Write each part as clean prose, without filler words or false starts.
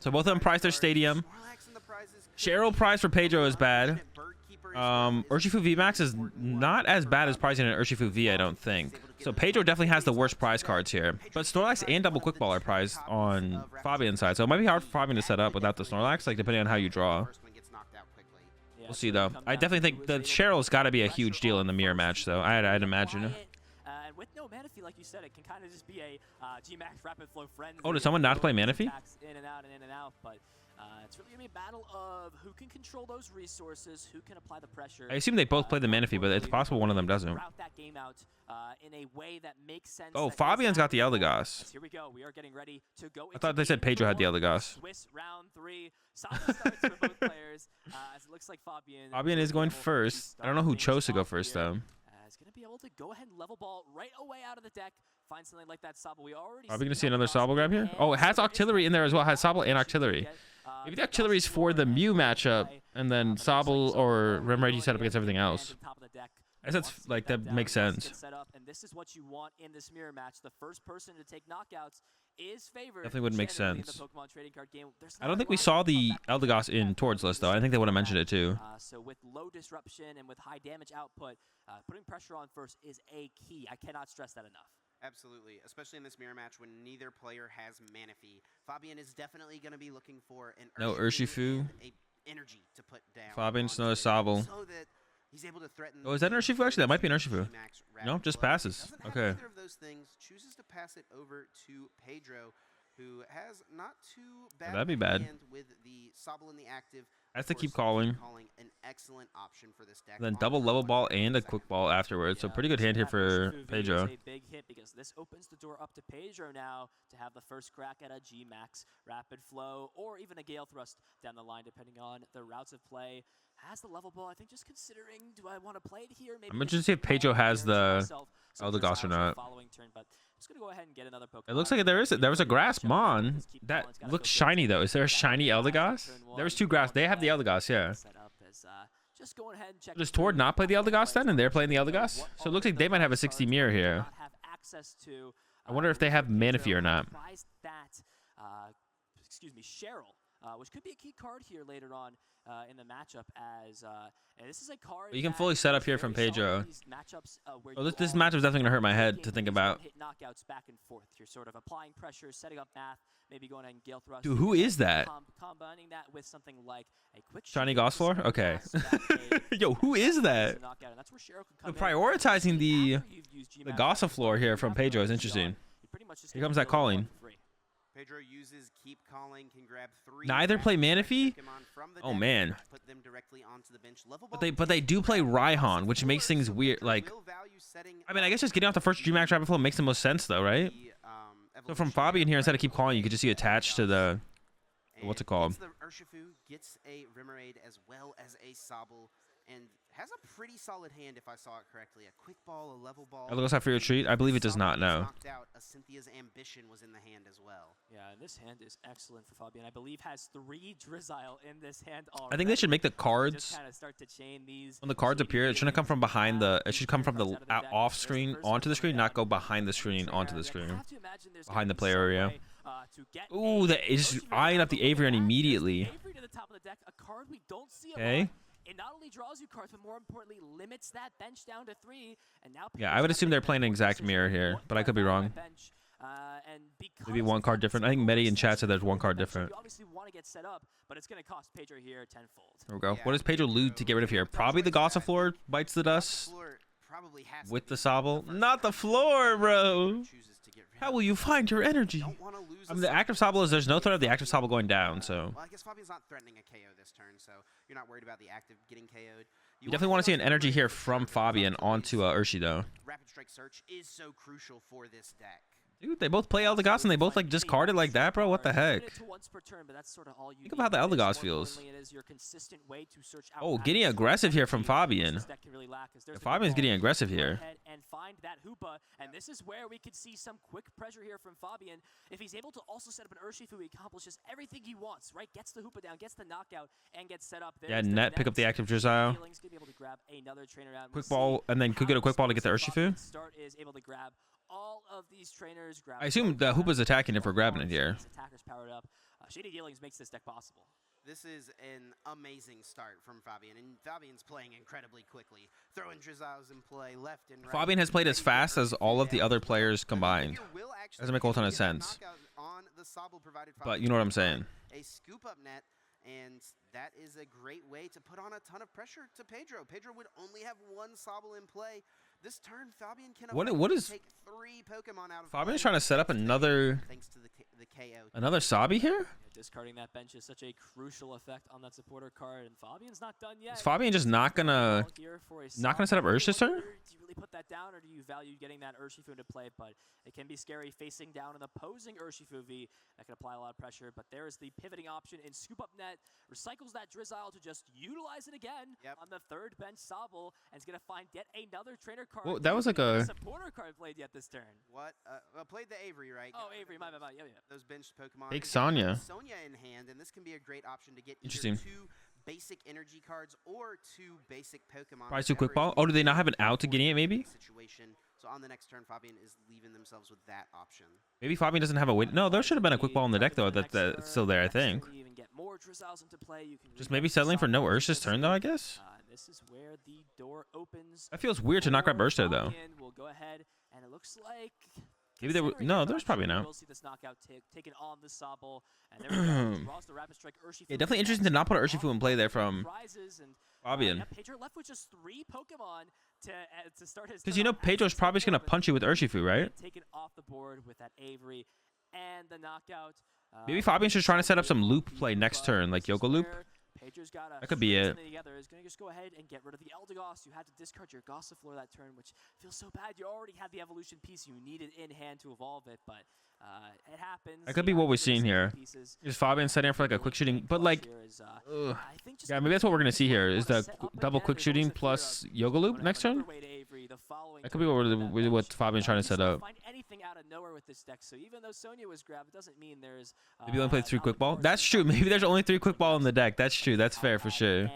So both of them prize their stadium. Cheryl prize for Pedro is bad. Urshifu VMAX is not as bad as pricing an Urshifu V, I don't think. So Pedro definitely has the worst prize cards here. But Snorlax and Double Quick Ball are prized on Fabian's side. So it might be hard for Fabian to set up without the Snorlax, like depending on how you draw. We'll see though. I definitely think the Cheryl's got to be a huge deal in the mirror match though. I'd imagine. With no Manaphy, like you said, it can kind of just be a G-Max Rapid Flow Frenzy. Oh, did someone not play Manaphy? In and out and in and out, but it's really gonna be a battle of who can control those resources, who can apply the pressure. I assume they both play the Manaphy, but it's possible one of them doesn't. Route that game out in a way that makes sense. Oh, Fabian's got the Eldegoss. Here we go. We are getting ready to go. I thought they said Pedro had the Eldegoss. Swiss round 3. Solid starts for both players. As it looks like Fabian is going first. I don't know who chose to go first though. Is going to be able to go ahead and level ball right away out of the deck. Find something like that Sobble. We already. Are we going to see another Sobble grab here? Oh, it has Octillery in there as well. It has Sobble and Octillery. Maybe the Octillery is for the Mew matchup, and then Sobble or Remoraid set up against everything else. I guess that's like that makes sense. And this is what you want in this mirror match. The first person to take knockouts is favored. Definitely wouldn't make sense. I don't think we saw the Eldegoss in Tord's list though. I think they would have mentioned it too. So with low disruption and with high damage output, putting pressure on first is a key. I cannot stress that enough. Absolutely, especially in this mirror match when neither player has Manaphy. Fabian is definitely going to be looking for an Urshifu. Energy to put down. Fabian's no Sobble. So that he's able to threaten. Oh, is that an Urshifu? Actually, that might be an Urshifu. No, just passes. Okay. Either of those things, chooses to pass it over to Pedro, who has not too bad. That'd be bad. With the Sobble in the active. Has to keep calling. An excellent option for this deck. And then double level ball and a quick ball afterwards. So pretty good hand here for Pedro. A big hit because this opens the door up to Pedro now to have the first crack at a G-Max Rapid Flow or even a Gale Thrust down the line depending on the routes of play. Has the level ball, I think just considering, do I want to play it here? Maybe I'm interested to see if Pedro has the Eldegoss or not. Just gonna go ahead and get another Pokemon. It looks like there was a grass Mon. That looks shiny though. Is there a shiny Eldegoss? There was 2 grass. They have the Eldegoss, yeah. Does Tord not play the Eldegoss then, and they're playing the Eldegoss? So it looks like they might have a 60 mirror here. I wonder if they have Manaphy or not. Excuse me, Cheryl. Which could be a key card here later on in the matchup as this is a card you can fully set up here from Pedro. Oh, this matchup is definitely going to hurt my head to think about. Hit knockouts back and forth. You're sort of applying pressure, setting up math, maybe going ahead and Gale Thrust. Dude, who is that? Combining that with something like a quick shiny Gossiflor? Okay. Yo, who is that? So prioritizing the Gossiflor here from Pedro is interesting. Here comes that calling. Pedro uses keep calling, can grab 3. Neither play Manaphy? Oh man. Put them directly onto the bench. But they do play Raihan, which makes things weird. Like, I mean, I guess just getting off the first G-Max Rapid Flow makes the most sense though, right? So from Fabian here, instead of keep calling, you could just see attached to the what's it called? The Urshifu gets a Remoraid as well as a Sobble, and has a pretty solid hand if I saw it correctly. A quick ball, a level ball. Looks like for your treat. I believe it does not. No. Knocked out. A Cynthia's Ambition was in the hand as well. Yeah, and this hand is excellent for Fabian. I believe has 3 Drizzile in this hand already. I think they should make the cards. Just kind of start to chain these. When the cards appear, it shouldn't come from behind the. It should come from the off screen onto the screen, not go behind the screen onto the screen. Behind the play area. Ooh, that is eyeing up the Avery immediately. Okay. It not only draws you cards, but more importantly, limits that bench down to 3. And now yeah, I would assume they're playing an exact mirror here, but I could be wrong. Maybe 1 card different. I think Medi in chat said there's 1 card different. You obviously want to get set up, but it's going to cost Pedro here tenfold. There we go. What does Pedro lose to get rid of here? Probably the Gossiflor bites the dust with the Sobble. Not the floor, bro. How will you find your energy? I mean, the active Sobble is there's no threat of the active Sobble going down, so. Well, I guess Fabian's not threatening a KO this turn, so you're not worried about the active getting KO'd. You definitely want to see an energy here from Fabian onto Urshi, though. Rapid Strike Search is so crucial for this deck. Dude, they both play Eldegoss and they both like discard it like that, bro. What the heck? Think of how the Eldegoss feels. Oh, getting aggressive here from Fabian. Fabian's getting aggressive here. And find that Hoopa, and this is where we could see some quick pressure here from Fabian. If he's able to also set up an Urshifu, he accomplishes everything he wants, right? Gets the Hoopa down, gets the knockout, and gets set up. Yeah, net, pick up the active Drizzile. Quick ball, and then could get a quick ball to get the Urshifu. Start is able to grab all of these trainers. I assume the Hoopa's attacking if we're grabbing it here. Attackers powered up. Shady Dealings makes this deck possible. This is an amazing start from Fabien, and Fabian's playing incredibly quickly. Throwing Drizzles in play left and right. Fabien has played as fast as all of the other players combined. Doesn't make a whole ton of sense. But you know what I'm saying. A scoop up net, and that is a great way to put on a ton of pressure to Pedro. Pedro would only have one Sobble in play. This turn, Fabien can what is take 3 Pokemon out of Fabien's trying to set up another Sabi here? Discarding that bench is such a crucial effect on that supporter card, and Fabian's not done yet. Is Fabien just not gonna set up Urshi's turn? Do you really put that down, or do you value getting that Urshifu into play? But it can be scary facing down an opposing Urshifu V that can apply a lot of pressure. But there is the pivoting option in Scoop Up Net, recycles that Drizzile to just utilize it again on the third bench Sobble, and is gonna find yet another trainer card. Well, that was like a supporter card played yet this turn. What? Played the Avery, right? Oh, Avery, my bad. Yeah. Those benched Pokemon. Take Sonya. Sonya in hand, and this can be a great option to get Interesting. either 2 basic energy cards or 2 basic Pokemon. Price 2 quick ball. Oh, do they not have an out to getting it? Maybe. Situation. So on the next turn, Fabien is leaving themselves with that option. Maybe Fabien doesn't have a win. No, there should have been a quick ball in the deck though. That's still there, I think. Just maybe settling for no Urshi's turn though, I guess. This is where the door opens. That feels weird to not grab Urshi's though. We'll go ahead, and it looks like maybe there. No, there's probably an out. We'll see this knockout taken on the Sobble, and there we go. Draws the Rapid Strike Urshifu. Yeah, definitely interesting to not put Urshifu in play there from Fabien. Pedro left with just 3 Pokemon to start his. Because you know Pedro's probably just gonna punch you with Urshifu, right? Taken off the board with that Avery and the knockout. Maybe Fabien's just trying to set up some loop play next turn, like Yoga Loop. Pedro's got That could be it. Together is going to just go ahead and get rid of the Eldegoss. You had to discard your Gossifleur that turn, which feels so bad. You already had the evolution piece. You needed in hand to evolve it, but it happens. That could be what we're seeing here. Is Fabien setting up for like a quick shooting? But like, yeah, maybe that's what we're gonna see here. Is the double quick shooting plus Yoga Loop next turn? That could be what Fabien's trying to set up. Find anything out of nowhere with this deck. So even though Sonya was grabbed, it doesn't mean there's. Maybe you only played 3 quick ball. That's true. Maybe there's only 3 quick ball in the deck. That's true. That's fair for sure.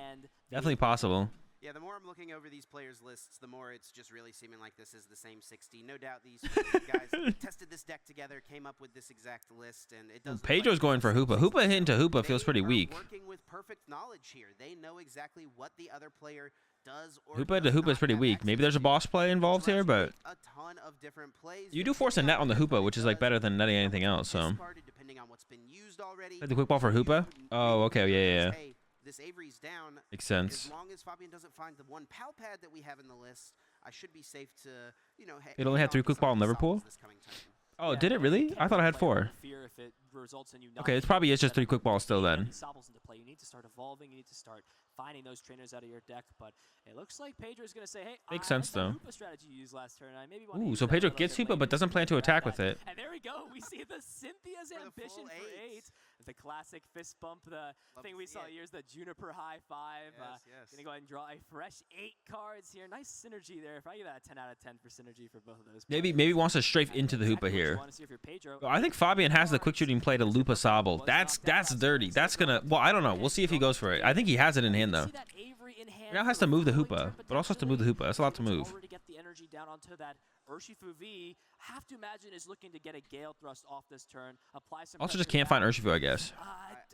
Definitely possible. Yeah, the more I'm looking over these players' lists, the more it's just really seeming like this is the same 60. No doubt these guys tested this deck together, came up with this exact list, and it does. Pedro's going for Hoopa. Hoopa into Hoopa feels pretty weak. Working with perfect knowledge here, they know exactly what the other player does. Hoopa to Hoopa is pretty weak. Maybe there's a boss play involved here, but a ton of different plays. You do force a net on the Hoopa, which is like better than netting anything else. So. Play the quick ball for Hoopa. Oh, okay, yeah. This Avery's down. Makes sense. As long as Fabien doesn't find the one pal pad that we have in the list, I should be safe to, you know. It only had 3 quick ball in Liverpool. Oh, did it really? I thought I had 4. Okay, it probably is just 3 quick balls still then. You need to start evolving. You need to start finding those trainers out of your deck. But it looks like Pedro's going to say, hey, makes sense though. Strategy you used last turn. I maybe ooh, so Pedro gets Hoopa but doesn't plan to attack with it. And there we go. We see the Cynthia's ambition for 8. The classic fist bump, the thing we saw years, the Juniper high 5. Yes. Gonna go ahead and draw a fresh 8 cards here. Nice synergy there. If I give that a 10 out of 10 for synergy for both of those. Maybe wants to strafe into the Hoopa here. I think Fabien has the quick shooting play to loop a Sobble. That's dirty. That's gonna. Well, I don't know. We'll see if he goes for it. I think he has it in hand though. He now has to move the Hoopa, but also has to move the Hoopa. That's a lot to move. Get the energy down onto that Urshifu V. Have to imagine is looking to get a Gale Thrust off this turn. Apply some. Also, just can't find Urshifu, I guess.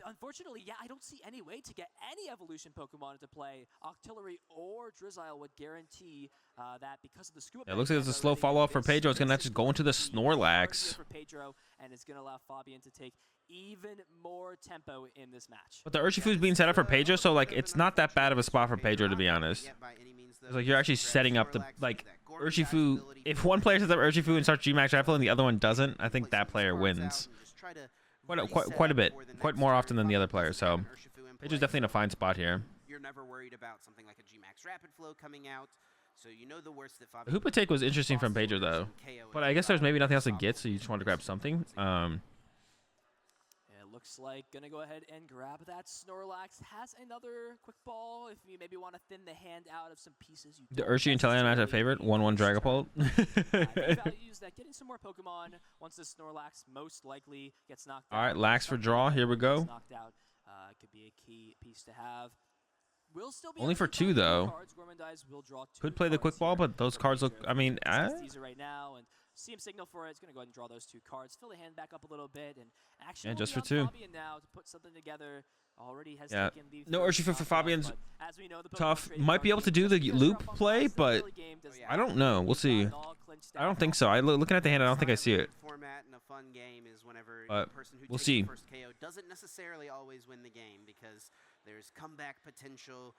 Unfortunately, yeah, I don't see any way to get any evolution Pokemon into play. Octillery or Drizzile would guarantee that because of the scoop. Yeah, it looks like it's a slow follow up for Pedro. It's gonna just go into the Snorlax. For Pedro, and it's gonna allow Fabien to take even more tempo in this match. But the Urshifu's being set up for Pedro, so like it's not that bad of a spot for Pedro, to be honest. It's like you're actually setting up the like Urshifu. If one player sets up Urshifu and starts G-Max Rifle and the other one doesn't, I think that player wins. Quite a bit, quite more often than the other player. So Pedro's definitely in a fine spot here. You're never worried about something like a G-Max Rapid Flow coming out. So you know the worst that the Hoopa take was interesting from Pedro though, but I guess there's maybe nothing else to get, so you just wanted to grab something. Looks like gonna go ahead and grab that. Snorlax has another quick ball. If you maybe want to thin the hand out of some pieces. The Urshi and Teleon match favorite. 1/1 Dragapult. Use that. Getting some more Pokemon once the Snorlax most likely gets knocked out. All right, Lax for draw. Here we go. Knocked out. Could be a key piece to have. Will still be only for 2 though. Will draw 2 could play the quick ball, but those cards look. I mean, right now and see him signal for it. He's going to go ahead and draw those 2 cards, fill the hand back up a little bit, and actually just for 2. Fabien now to put something together. Already has Yeah. taken the No Urshifu for Fabian's but as we know, the tough. Pokemon trading Might be able to do the card loop games play, the but early game does I not don't know. We'll see. it all clinched I don't out. think so. Looking at the hand, I don't think I see it. Format and a fun game is whenever But the person who we'll takes see. the first KO doesn't necessarily always win the game because there's comeback potential.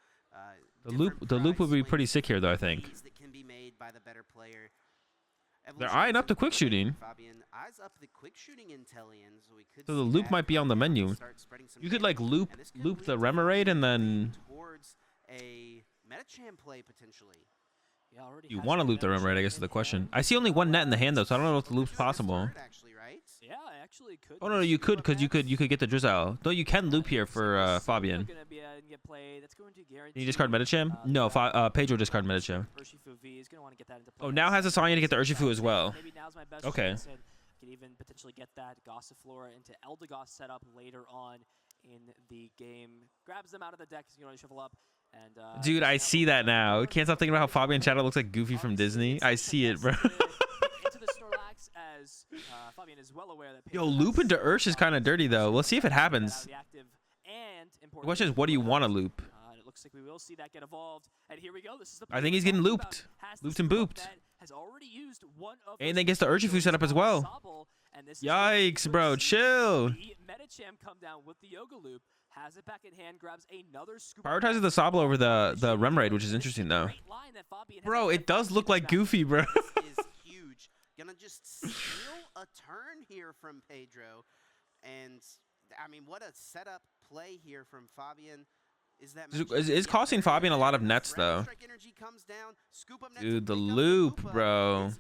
The loop would be pretty sick here, though. I think that can be made by the better player. they're eyeing up the quick shooting. Fabien eyes up the quick shooting Intellions. We could So the see loop that might be on the menu. start spreading some You could damage, like loop and this could the lead to Remoraid and Fabien then towards a Metacham play potentially. Yeah, already you has want to the loop the Metacham Remoraid, I guess is in the question. hand. I see only 1 net in the hand though, so I don't know if the loop's Drizzle is possible. third, actually, right? Yeah, I actually could. Oh no, you could because you could get the Drizzle. Though you can loop here for Fabien. Gonna be get played. That's going to guarantee. Can you discard Metacham? No, Pedro discard Metacham. Urshifu V is gonna want to get that into play. Oh, now has a Sonya to get the Urshifu as well. Maybe now's my best Okay. chance, and could even potentially get that Gossiflora into Eldegoss setup later on in the game. Grabs them out of the deck. He's going to shuffle up. And Dude, I see that now. Can't stop thinking about how Fabien Shadow looks like Goofy from Disney. I see it, bro. Into the Snorlax as Fabien is well aware that Yo, loop into Ursh is kind of dirty though. We'll see if it happens. The question is, what do you want to loop? It looks like we will see that get evolved. And here we go. This is the I think he's getting looped. Looped and booped. Has already used one of And then gets the Urshifu set up as well. Yikes, bro. Chill. Metacham come down with the Yoga Loop. Has it back in hand, grabs another scoop. Prioritizes the Sobble over the Remoraid, which is interesting though. Bro, it does look like Goofy, bro. This is huge. Gonna just steal a turn here from Pedro. And, I mean, what a setup play here from Fabien. It's costing Fabien a lot of nets, though. Dude, the loop, bro.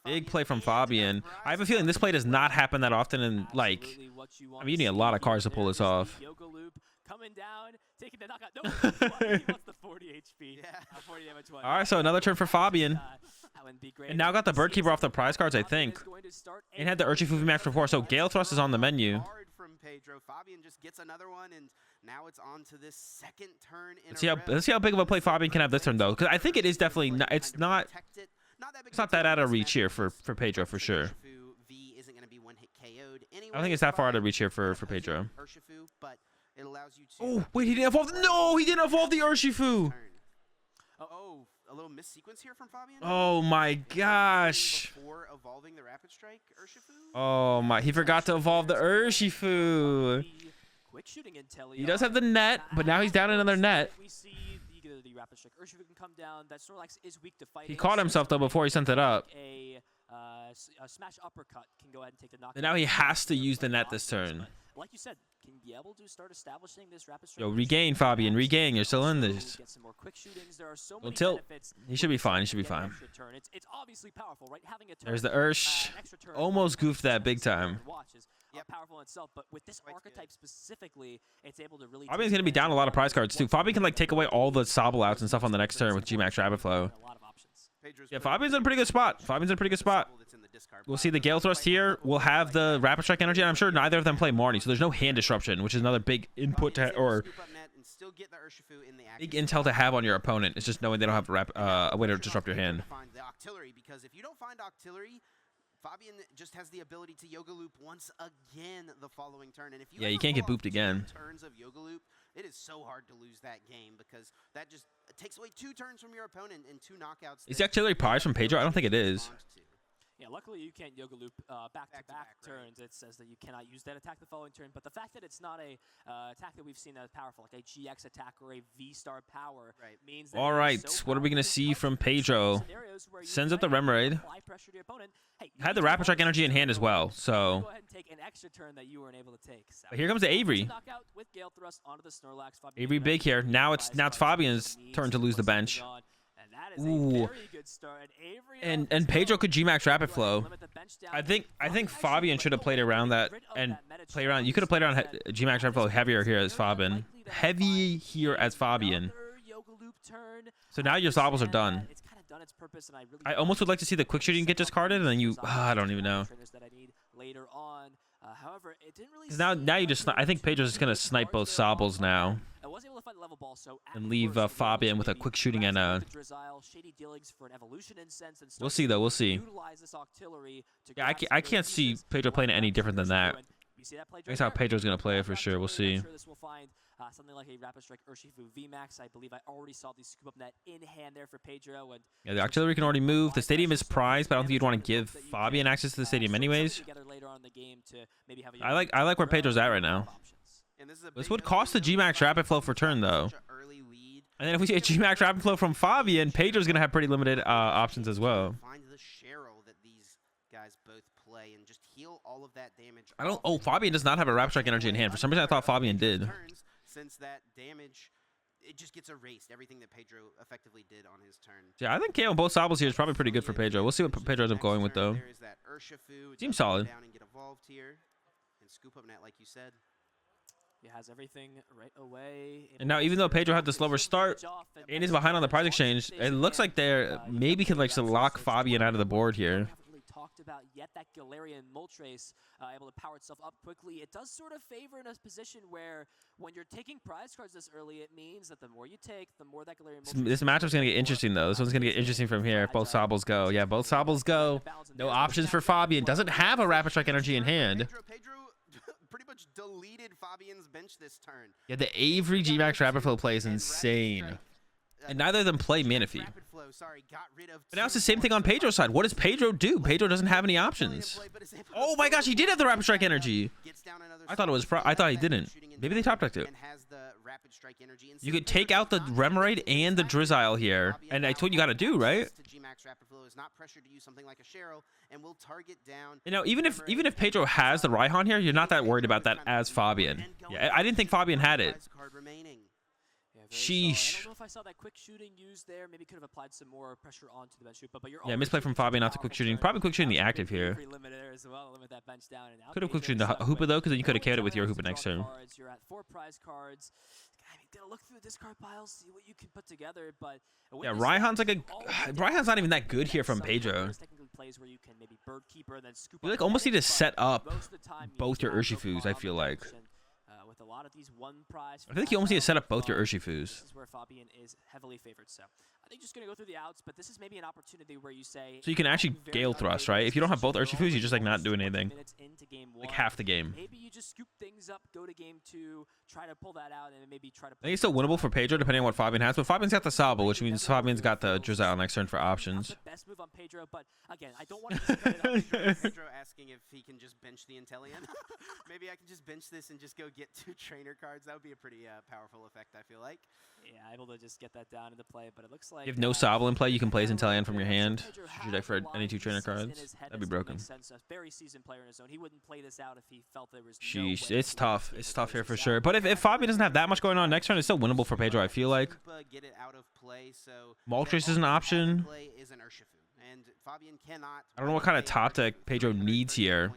Big play from Fabien. I have a feeling this play does not happen that often, and like, I mean, you need a lot of cards to pull this off. Coming down, taking the knockout. No, he wants the 40 HP. Yeah. 40 damage. All right, so another turn for Fabien. And now got the Bird Keeper off the prize cards, I think. And had the Urshifu VMAX before, so Gale Thrust is on the menu. From Pedro. Fabien just gets another one, and now it's on to this second turn in Let's see how big of a play Fabien can have this turn, though. Because I think it is definitely not, it's not that out of reach here for Pedro, for sure. I think it's that far out of reach here for Pedro. Oh, wait, he didn't evolve. No, he didn't evolve the Urshifu. Oh, a little missequence here from Fabien. Oh my gosh. Before evolving the Rapid Strike Urshifu. Oh my, he forgot to evolve the Urshifu. He does have the net, but now he's down another net. He caught himself though before he sent it up. A smash uppercut can go ahead and take the knockout. And now he has to use the net this turn. Like you said, can be able to start establishing this rapid strike. Yo, regain, Fabien, regain. You're still in this. Get some more quick shootings. There are so many Tilt. benefits. He should be fine. He should be fine. It's obviously powerful, right? Having a turn, There's the Ursh. Almost goofed that big time. Powerful in itself, but with this archetype specifically, it's able to really. Fabien's gonna be down a lot of prize cards too. Fabien can like take away all the Sobble outs and stuff on the next turn with G-Max Rapid Flow. Yeah, Fabien's in a pretty good spot. Fabien's in a pretty good spot. We'll see the Gale Thrust here. We'll have the Rapid Strike energy, and I'm sure neither of them play Marnie, so there's no hand disruption, which is another big input to, or big intel to have on your opponent. It's just knowing they don't have a way to disrupt your hand. Because if you don't find Octillery, Fabien just has the ability to Yoga Loop once again the following turn. And if you you can't get booped again. Turns of Yoga Loop, it is so hard to lose that game because that just takes away 2 turns from your opponent and 2 knockouts. Is the Octillery prize from Pedro? I don't think it is. Yeah, luckily you can't Yoga Loop back-to-back turns. It says that you cannot use that attack the following turn, but the fact that it's not a attack that we've seen that is powerful, like a GX attack or a V-Star power, means that all right, so what are we going to see from Pedro? Sends up the Remoraid. Had the Rapid Strike energy in hand as well, so. But here comes the Avery. Avery big here. Now it's Fabien's turn to lose the bench. Ooh. And Pedro could G-Max Rapid Flow. I think Fabien should have played around that and play around. You could have played around G-Max Rapid Flow heavier here as Fabien. Heavy here as Fabien. So now your Sobbles are done. I almost would like to see the quick shooting get discarded, and then you. I don't even know. Because now you just. I think Pedro's just gonna snipe both Sobbles now. was able to find the level ball, so and leave Fabien with a quick shooting and shady dealings for an evolution incense, and we'll see though. We'll see. utilize this auxiliary to Yeah, I can't see Pedro playing it any different than that. You see that play That's how Pedro's gonna play it for sure. We'll see. I'm sure this will find something like a Rapid Strike Urshifu VMAX. I believe I already saw the scoop up net in hand there for Pedro. And Yeah, the auxiliary can already move. The stadium is prized, but I don't think you'd want to give Fabien access to the stadium anyways. I like where Pedro's at right now. This would cost the Gmax Rapid Flow for turn though. And then if we see a Gmax Rapid Flow from Fabien, Pedro's gonna have pretty limited options as well. Find the Cheryl that these guys both play and just heal all of that damage. I don't. Oh, Fabien does not have a Rapid Strike energy in hand. For some reason, I thought Fabien did. Since that damage, it just gets erased. Everything that Pedro effectively did on his turn. Yeah, I think KO on both Sobbles here is probably pretty good for Pedro. We'll see what Pedro ends up going with though. Seems solid. Down and get evolved here and scoop up net like you said. He has everything right away. And now, even though Pedro had the slower start and is behind on the prize exchange, it looks like they're maybe could like lock Fabien out of the board here. Talked about yet that Galarian Moltres able to power itself up quickly. It does sort of favor in a position where when you're taking prize cards this early, it means that the more you take, the more that Galarian Moltres. This matchup's gonna get interesting though. This one's gonna get interesting from here if both Sobbles go. Yeah, both Sobbles go. No options for Fabien. Doesn't have a Rapid Strike energy in hand. Pedro pretty much deleted Fabien's bench this turn. Yeah, the Avery Gmax Rapid Flow play is insane. And neither of them play Manaphy. But now it's the same thing on Pedro's side. What does Pedro do? Pedro doesn't have any options. Oh my gosh, he did have the Rapid Strike energy. I thought it was. I thought he didn't. Maybe they top decked it. You could take out the Remoraid and the Drizzile here, and that's what you got to do, right? You know, even if Pedro has the Raihan here, you're not that worried about that as Fabien. Yeah, I didn't think Fabien had it. Sheesh. I don't know if I saw that quick shooting used there. Maybe could have applied some more pressure onto the bench shoot, but yeah, misplay from Fabien, not the quick shooting. Probably quick shooting the active here. Could have quick shooting the Hoopa though, because then you could have KO'd it with your Hoopa next turn. You're at 4 prize cards. I mean, gonna look through the discard pile, see what you can put together. But yeah, Raihan's like Raihan's not even that good here from Pedro. You like almost need to set up both your Urshifus, I feel like. With a lot of these one prize. I think you almost need to set up both your Urshifus. This is where Fabien is heavily favored. So I think just gonna go through the outs, but this is maybe an opportunity where you say. So you can actually Gale Thrust, right? If you don't have both Urshifus, you're just like not doing anything. Like half the game. Maybe you just scoop things up, go to game 2, try to pull that out, and maybe try to. I think it's still winnable for Pedro depending on what Fabien has, but Fabien's got the Sabo, which means Fabien's got the Drizzile next turn for options. Best move on Pedro, but again, I don't want to. Pedro asking if he can just bench the Intellion. Maybe I can just bench this and just go get 2 trainer cards. That would be a pretty powerful effect, I feel like. Yeah, able to just get that down into play, but it looks like if no Sobble in play, you can play his Intellion from your hand. Should you deck for any 2 trainer cards? That'd be broken. Very seasoned player in his own. He wouldn't play this out if he felt there was. Sheesh, it's tough. It's tough here for sure. But if Fabien doesn't have that much going on next turn, it's still winnable for Pedro, I feel like. Moltres is an option. I don't know what kind of top deck Pedro needs here.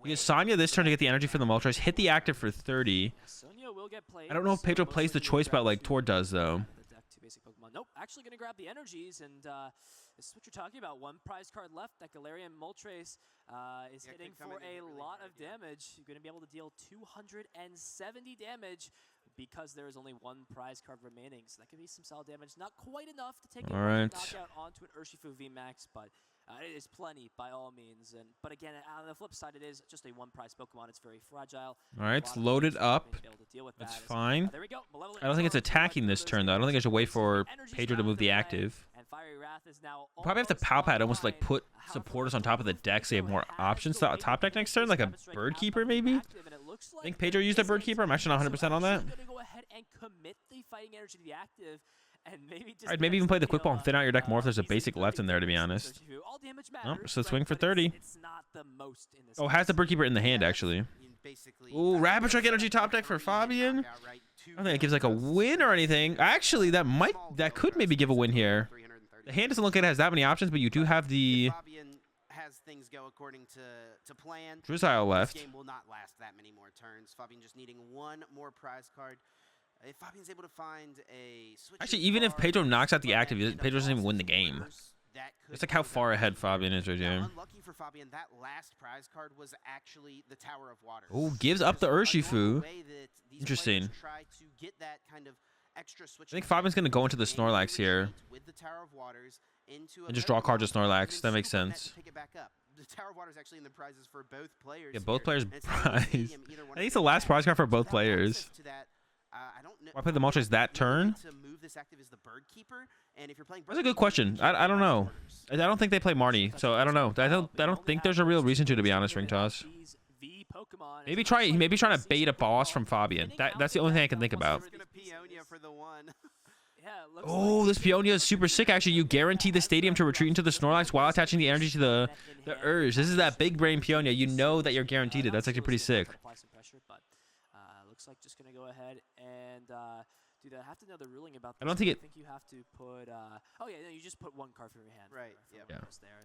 Because Sonya this turn to get the energy for the Moltres, hit the active for 30. I don't know if Pedro plays the choice bet like Tor does, though. Nope, actually going to grab the energies, and this is what you're talking about. 1 prize card left. That Galarian Moltres is hitting for a lot of damage. You're going to be able to deal 270 damage because there is only 1 prize card remaining. So that could be some solid damage. Not quite enough to take a knockout onto an Urshifu VMAX, but it is plenty by all means. But again, on the flip side, it is just a 1 prize Pokemon. It's very fragile. All right, it's loaded up. That's fine. There we go. I don't think it's attacking this turn, though. I don't think there's a way for Pedro to move the active. You probably have to Palpad almost like put supporters on top of the deck so you have more options to top deck next turn, like a Bird Keeper maybe? I think Pedro used a Bird Keeper. I'm actually not 100% on that. Alright, maybe even play the Quick Ball and thin out your deck more if there's a basic left in there, to be honest. Oh, so swing for 30. Oh, has the Bird Keeper in the hand, actually. Ooh, Rapid Strike energy top deck for Fabien. I don't think it gives like a win or anything. Actually, that could maybe give a win here. The hand doesn't look like it has that many options, but you do have the things go according to plan. Drizzile left. This game will not last that many more turns. Fabien just needing 1 more prize card. If Fabien's able to find a switch. Actually, even if Pedro knocks out the active, Pedro doesn't even win the game. It's like how far ahead Fabien is right here. Unlucky for Fabien, that last prize card was actually the Tower of Water. Oh, gives up the Urshifu. Interesting. get that kind of extra switch. I think Fabian's going to go into the Snorlax here. With the Tower of Waters into And just draw a card to Snorlax. That makes sense. Pick it back up. The Tower of Water is actually in the prizes for both players. Yeah, both players And it's prize. Stadium, either one I think it's of the last them. prize card for So both that players. access to that, I don't know. Why play the Moltres that turn? To move this active is the Bird Keeper, and if you're playing That's a good question. I don't know. I don't think they play Marnie, so I don't know. I don't think there's a real reason to be honest, Ring Toss. Maybe maybe trying to bait a boss from Fabian. That's the only thing I can think about. He's gonna Peonia for the one. Oh, this Peonia is super sick, actually. You guarantee the stadium to retreat into the Snorlax while attaching the energy to the Urge. This is that big brain Peonia. You know that you're guaranteed it. That's actually pretty sick. Looks like just going to go ahead and do that. I have to know the ruling about this. I don't think I it... think you have to put... oh, yeah, no, you just put one card from your hand. Right, for yeah. There.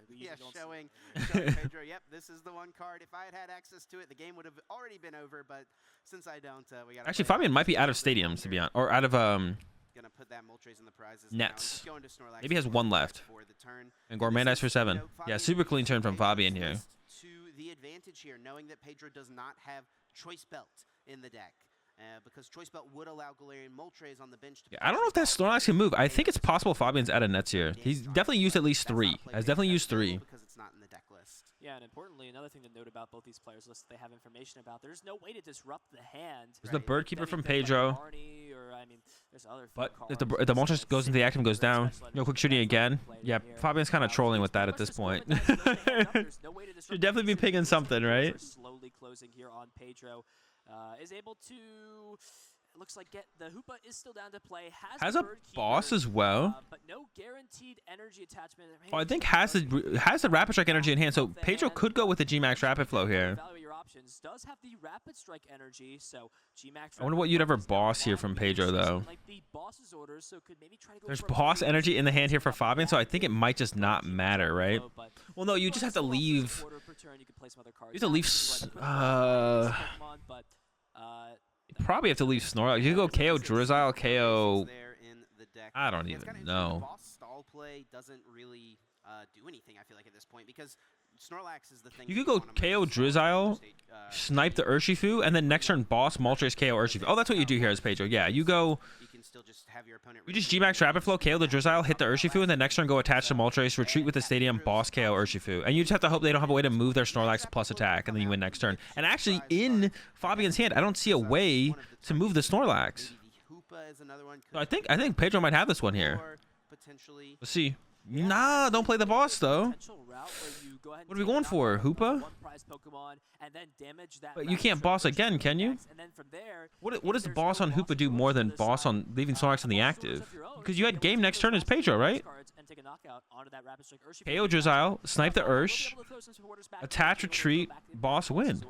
We Yeah, usually don't showing see it. Pedro, yep, this is the one card. If I had had access to it, the game would have already been over, but since I don't, we got Actually, Fabian might be out of stadiums, to be honest. Or out of... Gonna put that Moltres in the prizes Nets. now. Going to Snorlax Maybe he has one left. for the turn. And Gourmandize for 7. Yeah, super clean turn from Fabian here. To the advantage here, knowing that Pedro does not have Choice Belt in the deck. Because Choice Belt would allow Galarian Moltres on the bench to... Yeah, I don't know if that Snorlax can move. I think it's possible Fabian's out of nets here. He's definitely used at least 3. Has definitely used 3. Because it's not in the deck list. Yeah, and importantly, another thing to note about both these players lists they have information about, there's no way to disrupt the hand. There's the Bird Keeper from Anything like Pedro. Marnie or, I mean, there's other But few if cards. the Moltres goes into the active and goes down, no quick shooting again. Yeah, Fabian's kind of trolling with that at this point. Should definitely be picking something, right? Slowly closing here on Pedro. Is able to... It looks like the Hoopa is still down to play. Has the a Bird boss Keeper, as well. but no guaranteed energy attachment. Oh, I think has the Rapid Strike energy in hand, so Pedro could go with the G-Max Rapid Flow here. Evaluate your options. Does have the Rapid Strike energy, so G-Max. I wonder what you'd ever boss here from Pedro, though. Like the boss's orders, so could maybe try to go There's for a boss blue energy in the hand here for Fabian, so I think it might just not matter, right? but Well, no, you just have to leave. order per turn, you can play some other cards. You have to leave. You probably have to leave Snorlax. You could go KO Drizzile, KO. I don't even know. Boss stall play doesn't really do anything, I feel like, at this point, because Snorlax is the thing. You could go KO Drizzile, snipe the Urshifu, and then next turn boss Moltres KO Urshifu. Oh, that's what you do here as Pedro. Yeah, you go. You can still just have your opponent. You just G-Max Rapid Flow, KO the Drizzile, hit the Urshifu, and then next turn go attach to Moltres, retreat with the Stadium, boss KO Urshifu. And you just have to hope they don't have a way to move their Snorlax plus attack, and then you win next turn. And actually, in Fabian's hand, I don't see a way to move the Snorlax. So I think Pedro might have this one here. Let's see. Nah, don't play the boss though. What are we going for, Hoopa? But you can't boss again, can you? What does boss on Hoopa do more than boss on leaving Snorlax in the active? Because you had game next turn as Pedro, right? KO Drizzile, snipe the Ursh, attach, retreat, boss, win.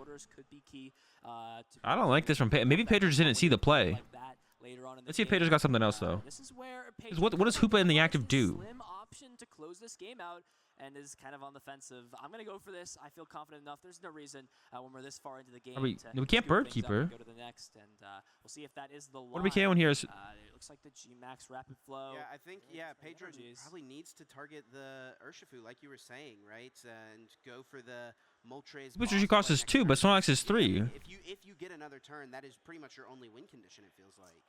I don't like this from Pedro. Maybe Pedro just didn't see the play. Let's see if Pedro's got something else though. What does Hoopa in the active do? To close this game out and is kind of on the fence of, I'm going to go for this. I feel confident enough. There's no reason when we're this far into the game we to can't Bird Keeper. Go to the next, and we'll see if that is the line. What are we KOing here? It looks like the G-Max Rapid Flow. Yeah, I think, Pedro probably needs to target the Urshifu, like you were saying, right? And go for the Moltres. Which usually costs us 2, but Snorlax is 3. If you get another turn, that is pretty much your only win condition, it feels like.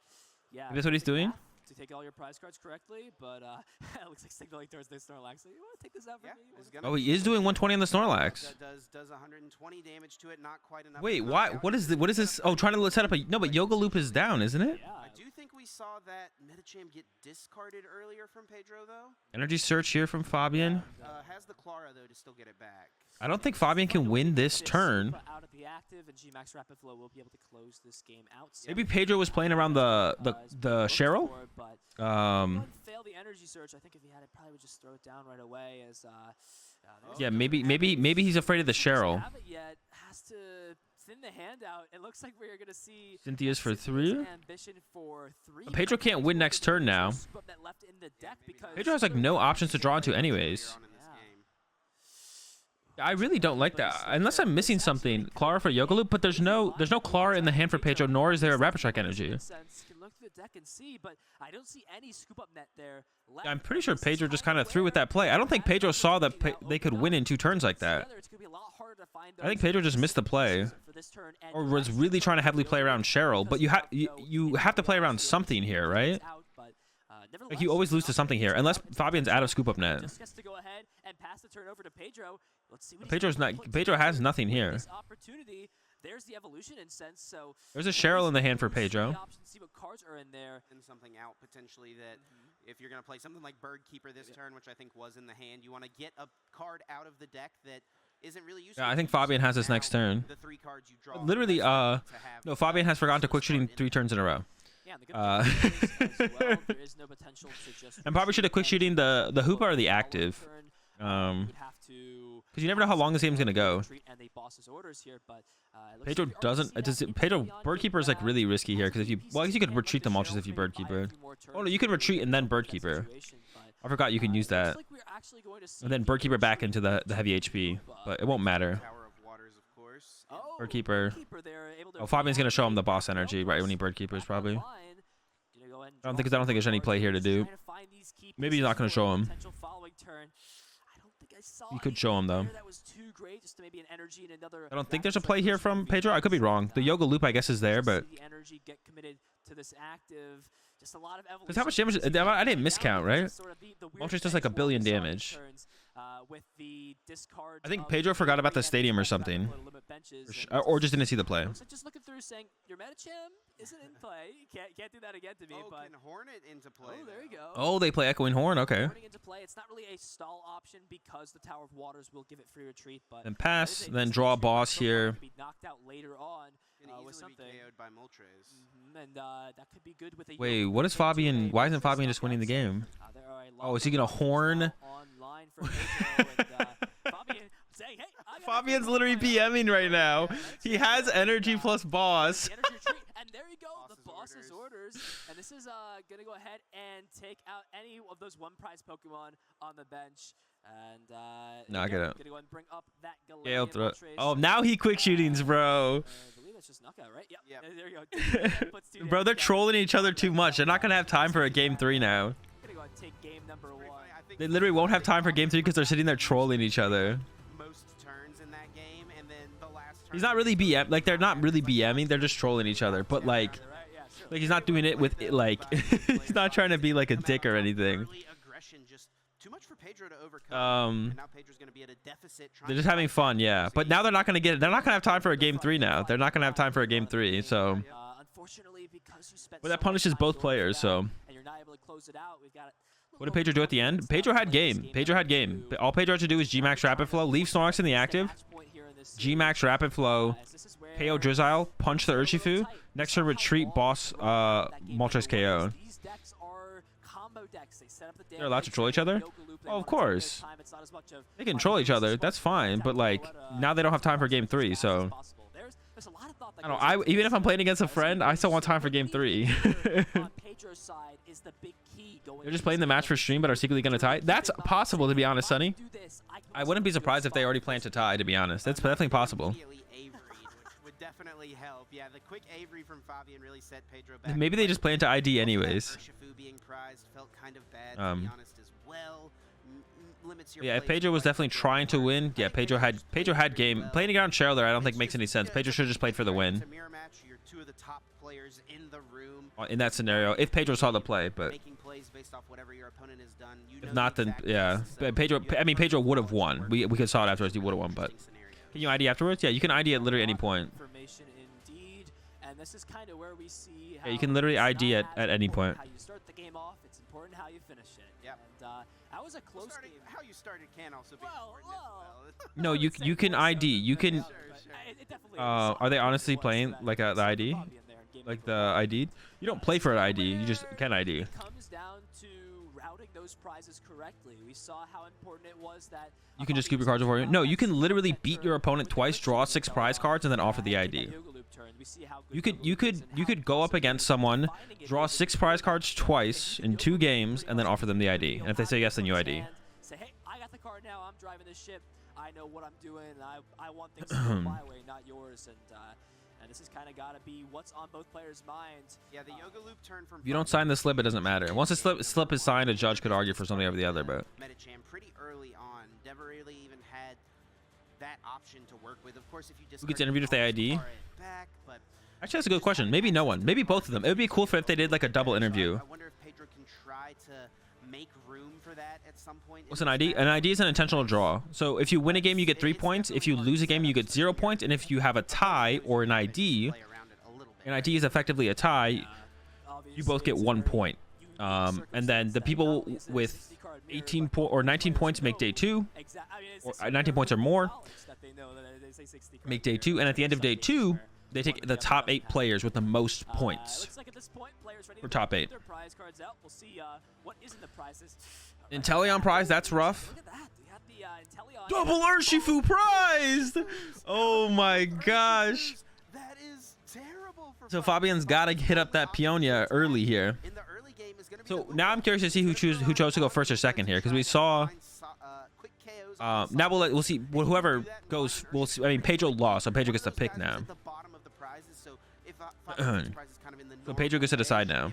Yeah, that's what he's doing? To take all your prize cards correctly, but it looks like signaling towards the Snorlax. So you want to take this out for me? Oh, he is doing 120 on the Snorlax. That does 120 damage to it, not quite enough. Wait, why? What is this? Oh, trying to set up a... No, but Yoga Loop is down, isn't it? Yeah. I do think we saw that Medicham get discarded earlier from Pedro, though. Energy Search here from Fabian. Has the Clara, though, to still get it back. I don't think Fabian can win this turn. Out of the active, and G-Max Rapid Flow will be able to close this game out. Maybe Pedro was playing around the Cheryl. Fail the energy search. I think if he had it, probably would just throw it down right away. As yeah, maybe he's afraid of the Cheryl. Haven't yet. Has to thin the hand out. It looks like we're gonna see Cynthia's for 3. Ambition for 3. Pedro can't win next turn now. Pedro has like no options to draw into anyways. I really don't like that. Unless I'm missing something. Clara for Yoga Loop, but there's no Clara in the hand for Pedro, nor is there a Rapid Strike energy. look through the deck and see, but I don't see any scoop up net there. I'm pretty sure Pedro just kind of threw with that play. I don't think Pedro saw that they could win in 2 turns like that. I think Pedro just missed the play, or was really trying to heavily play around Cheryl. But you have to play around something here, right? Like you always lose to something here, unless Fabian's out of scoop up net. Just gets to go ahead and pass the turn over to Pedro. Let's see what Pedro has nothing here. Opportunity. There's the evolution in sense. So there's a Cheryl in the hand for Pedro. See what cards are in there. And something out potentially that if you're gonna play something like Bird Keeper this turn, which I think was in the hand, you want to get a card out of the deck that isn't really useful. Yeah, I think Fabien has his next turn. The 3 cards you draw. Literally, no, Fabien has forgotten to quick shooting 3 turns in a row. Yeah, and probably should have quick shooting the Hoopa or the active. Because you never know how long this game's gonna go. Pedro doesn't. Pedro Birdkeeper is like really risky here because if you, well, I guess you could retreat the Moltres if you Birdkeeper. Oh no, you could retreat and then Birdkeeper. I forgot you can use that. And then Birdkeeper back into the heavy HP, but it won't matter. Birdkeeper. Oh, Fabian's gonna show him the boss energy right when he Birdkeepers probably. I don't think there's any play here to do. Maybe he's not gonna show him. You could show him though. I don't think there's a play here from Pedro. I could be wrong. The Yoga Loop I guess is there, but because how much damage? I didn't miscount, right? Moltres does like 1 billion damage. I think Pedro forgot about the stadium or something, or just didn't see the play. Just looking through, saying your Medicham isn't in play. Can't do that again to me. But can horn it into play. Oh, there you go. Oh, they play Echoing Horn. Okay. Horning into play. It's not really a stall option because the Tower of Waters will give it free retreat. But then pass, then draw a boss here. Be knocked out later on. With something. By Moltres. And that could be good with a wait, what is Fabien? Why isn't Fabien just winning the game? Oh, is he gonna horn? Fabian's literally BMing right now. He has energy plus boss. And there you go, the boss's orders. And this is gonna go ahead and take out any of those 1 prize Pokemon on the bench. And knock it out. Gonna go and bring up that Gale throw. Oh, now he quick shootings, bro. I believe it's just knockout, right? Yep. There you go. Bro, they're trolling each other too much. They're not gonna have time for a game 3 now. Gonna go and take game number 1. They literally won't have time for game 3 because they're sitting there trolling each other. Most turns in that game, and then the last turn. He's not really BM. Like they're not really BMing. They're just trolling each other. But like he's not doing it with like he's not trying to be like a dick or anything. Too much for Pedro to overcome. And now Pedro's going to be at a deficit. They're just having fun, yeah. But now they're not going to get. They're not going to have time for a game 3 now. They're not going to have time for a game 3. So. Unfortunately, because you spent well, that punishes both players. So. And you're not able to close it out. We've got it. What did Pedro do at the end? Pedro had game. Pedro had game. All Pedro had to do is G-Max Rapid Flow, leave Snorlax in the active, G-Max Rapid Flow, KO Drizzile, punch the Urshifu, next turn retreat boss Moltres KO. They're allowed to troll each other? Oh, of course. They can troll each other. That's fine. But like now they don't have time for game 3. So I don't know. Even if I'm playing against a friend, I still want time for game 3. They're just playing the match for stream, but are secretly gonna tie. That's possible, to be honest, Sonny. I wouldn't be surprised if they already planned to tie. To be honest, that's definitely possible. Would definitely help. Yeah, the quick Avery from Fabien really set Pedro back. Maybe they just plan to ID anyways. Being prized felt kind of bad, to be honest, as well. Yeah, if Pedro was definitely trying to win. Yeah, Pedro had game. Playing around Cheryl there, I don't think makes any sense. Pedro should have just played for the win. In that scenario, if Pedro saw the play, but if not, then yeah. Pedro would have won. We could saw it afterwards. He would have won, but can you ID afterwards? Yeah, you can ID at literally any point. Yeah, you can literally ID at any point. How you start the game off, it's important how you finish it. Yep. And that was a close game. How you started can also be important as well. No, you can ID. You can. Are they honestly playing like the ID? Like the ID? You don't play for an ID. You just can ID. It comes down to routing those prizes correctly. We saw how important it was that you can just scoop your cards before you. No, you can literally beat your opponent twice, draw 6 prize cards, and then offer the ID. You could go up against someone, draw 6 prize cards twice in 2 games, and then offer them the ID. And if they say yes, then you ID. Say, hey, I got the card now. I'm driving this ship. I know what I'm doing. I want things to go my way, not yours. And And this has kind of got to be what's on both players' minds. Yeah, the yoga loop turn from If you don't sign the slip, it doesn't matter. Once the slip is signed, a judge could argue for something over the other, but Metacham pretty early on. Never really even had that option to work with. Of course, if you who gets interviewed if they ID? back, but Actually, that's a good question. Maybe no one. Maybe both of them. It would be cool if they did like a double interview. I wonder if Pedro can try to make room for that at some point. What's an ID? An ID is an intentional draw. So if you win a game, you get 3 points. If you lose a game, you get 0 points. And if you have a tie or an ID is effectively a tie, you both get 1 point. And then the people with 18 or 19 points make day 2, or 19 points or more make day 2. And at the end of day 2, they take the top 8 players with the most points for top 8. Inteleon prize, that's rough. Double Urshifu prize! Oh my gosh. That is terrible for So Fabian's got to hit up that Peonia early here. in the early game is gonna be So now I'm curious to see who chose to go first or second here, because we saw. Now we'll see whoever goes. We'll see. I mean, Pedro lost, so Pedro gets to pick now. So Pedro gets to decide now.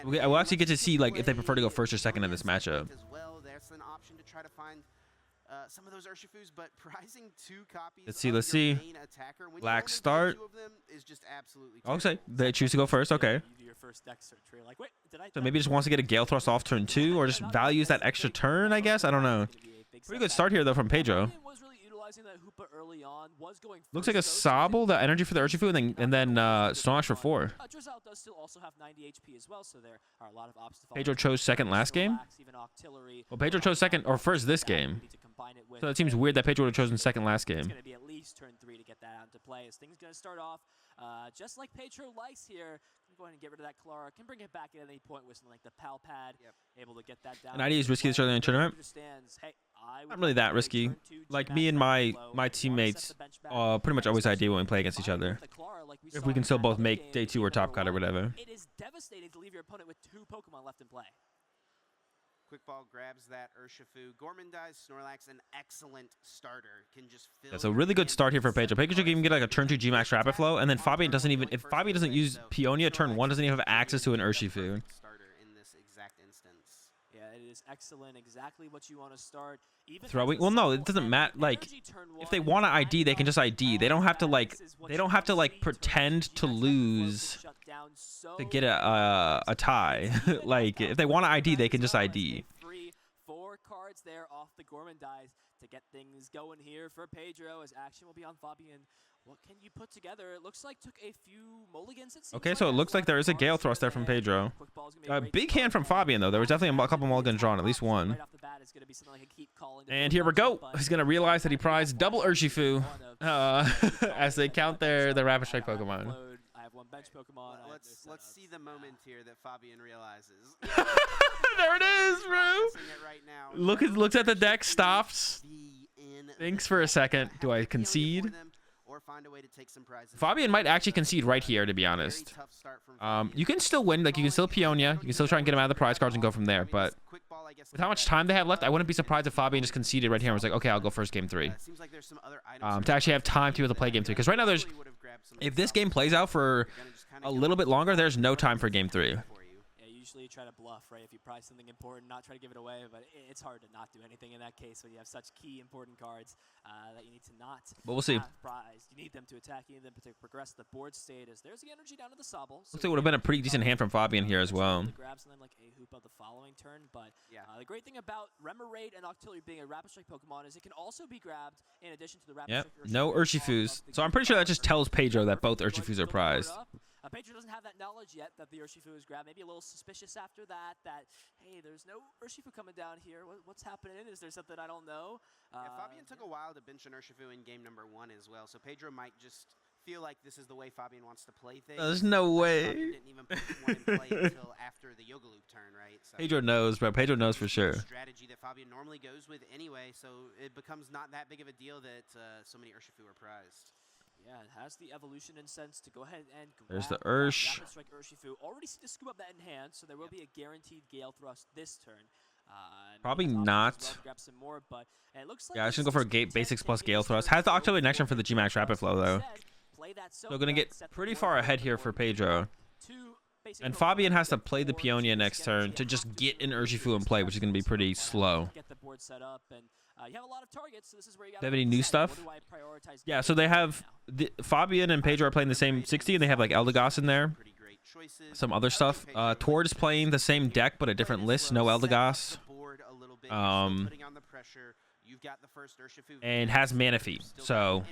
We'll actually get to see like if they prefer to go first or second in this matchup. As well, there's an option to try to find some of those Urshifus, but prizing 2 copies. Let's see. of Let's your see. main attacker when you Black only get start. 2 of them is just absolutely Okay, terrible. they choose to go first. Okay. So maybe just wants to get a Gale Thrust off turn 2, or just values that extra turn. I guess I don't know. Pretty good start here though from Pedro. Looks like a Sobble, the energy for the Urshifu, and then Snorlax for 4. Drizzle does still also have 90 HP as well, so there are a lot of options to follow. Pedro chose second last game. Well, Pedro chose second or first this game. So it seems weird that Pedro would have chosen second last game. It's going to be at least turn 3 to get that out into play. As things going to start off just like Pedro likes here. Go ahead and get rid of that Clara. Can bring it back at any point with something like the Pal Pad. Able to get that down. An ID is risky this early in the tournament. Hey, Not really that risky. Like me and my teammates pretty much always ID when we play against each other. If we can still both make day 2 or top cut or whatever. It is devastating to leave your opponent with 2 Pokemon left in play. Quick Ball grabs that Urshifu. Gorman dies. Snorlax, an excellent starter, can just fill. That's a really good start here for Pedro. Pedro should even get like a turn 2 G-Max Rapid Flow, and then Fabien doesn't even. If Fabien doesn't use Peonia turn 1, doesn't even have access to an Urshifu. Starter in this exact instance. Yeah, it is excellent. Exactly what you want to start. Even Throwing. Well, no, it doesn't matter. Like, if they want to ID, they can just ID. They don't have to like. They don't have to like pretend to lose to get a tie. Like, if they want to ID, they can just ID. 4 cards there off the Gorman dies to get things going here for Pedro, as action will be on Fabien. What can you put together? It looks like took a few mulligans. Okay, so it looks like there is a Gale Thrust there from Pedro. A big hand from Fabien, though. There was definitely a couple mulligans drawn, at least one. And here we go. He's going to realize that he prized double Urshifu as they count their Rapid Strike Pokemon. I have 1 bench Pokemon. Let's see the moment here that Fabien realizes. There it is, bro. Looks at the deck, stops, thinks for a second. Do I concede? Fabien might actually concede right here, to be honest. You can still win. Like, you can still Peonia. You can still try and get him out of the prize cards and go from there. But with how much time they have left, I wouldn't be surprised if Fabien just conceded right here and was like, okay, I'll go first game 3. To actually have time to be able to play game 3. Because right now, if this game plays out for a little bit longer, there's no time for game 3. Usually you try to bluff, right? If you prize something important, not try to give it away, but it's hard to not do anything in that case when you have such key important cards that you need to not but we'll see. Prize. You need them to attack, you need them to progress the board status. There's the energy down to the Sobble. Looks like it would have been a pretty decent hand from Fabien here as well. Grabs and then like a hoop of the following turn, but the great thing about Remoraid and Octillery being a Rapid Strike Pokemon is it can also be grabbed in addition to the Rapid Strike. No Urshifus. So I'm pretty sure that just tells Pedro that both Urshifus are prized. Pedro doesn't have that knowledge yet that the Urshifu is grabbed. Maybe a little suspicious after that, hey, there's no Urshifu coming down here. What's happening? Is there something I don't know? Fabien took a while to bench an Urshifu in game number 1 as well, so Pedro might just feel like this is the way Fabien wants to play things. There's no way. Fabien didn't even put one in play until after the Yoga Loop turn, right? So Pedro knows, bro. Pedro knows for sure. Strategy that Fabien normally goes with anyway, so it becomes not that big of a deal that so many Urshifu are prized. Yeah, it has the evolution and sense to go ahead and grab there's the Ursh. Rapid Strike Urshifu. Already see to scoop up that in hand, so there will be a guaranteed Gale Thrust this turn. Probably not. Grab some more, but it looks like I should go for a Basics plus Gale Thrust. Has the Octillery next turn for the G-Max Rapid Flow, though. play that So gonna get pretty far ahead here for Pedro. And Fabien Fabien has to play the Peonia next turn to just get an Urshifu in play, which is going to be pretty slow. Get the board set up, and you have a lot of targets, so this is where you They have any new stuff? Yeah, so they have Fabien and Pedro are playing the same 60, and they have like Eldegoss in there. Some other stuff. Tord is playing the same deck, but a different list. No Eldegoss. And has Manaphy. So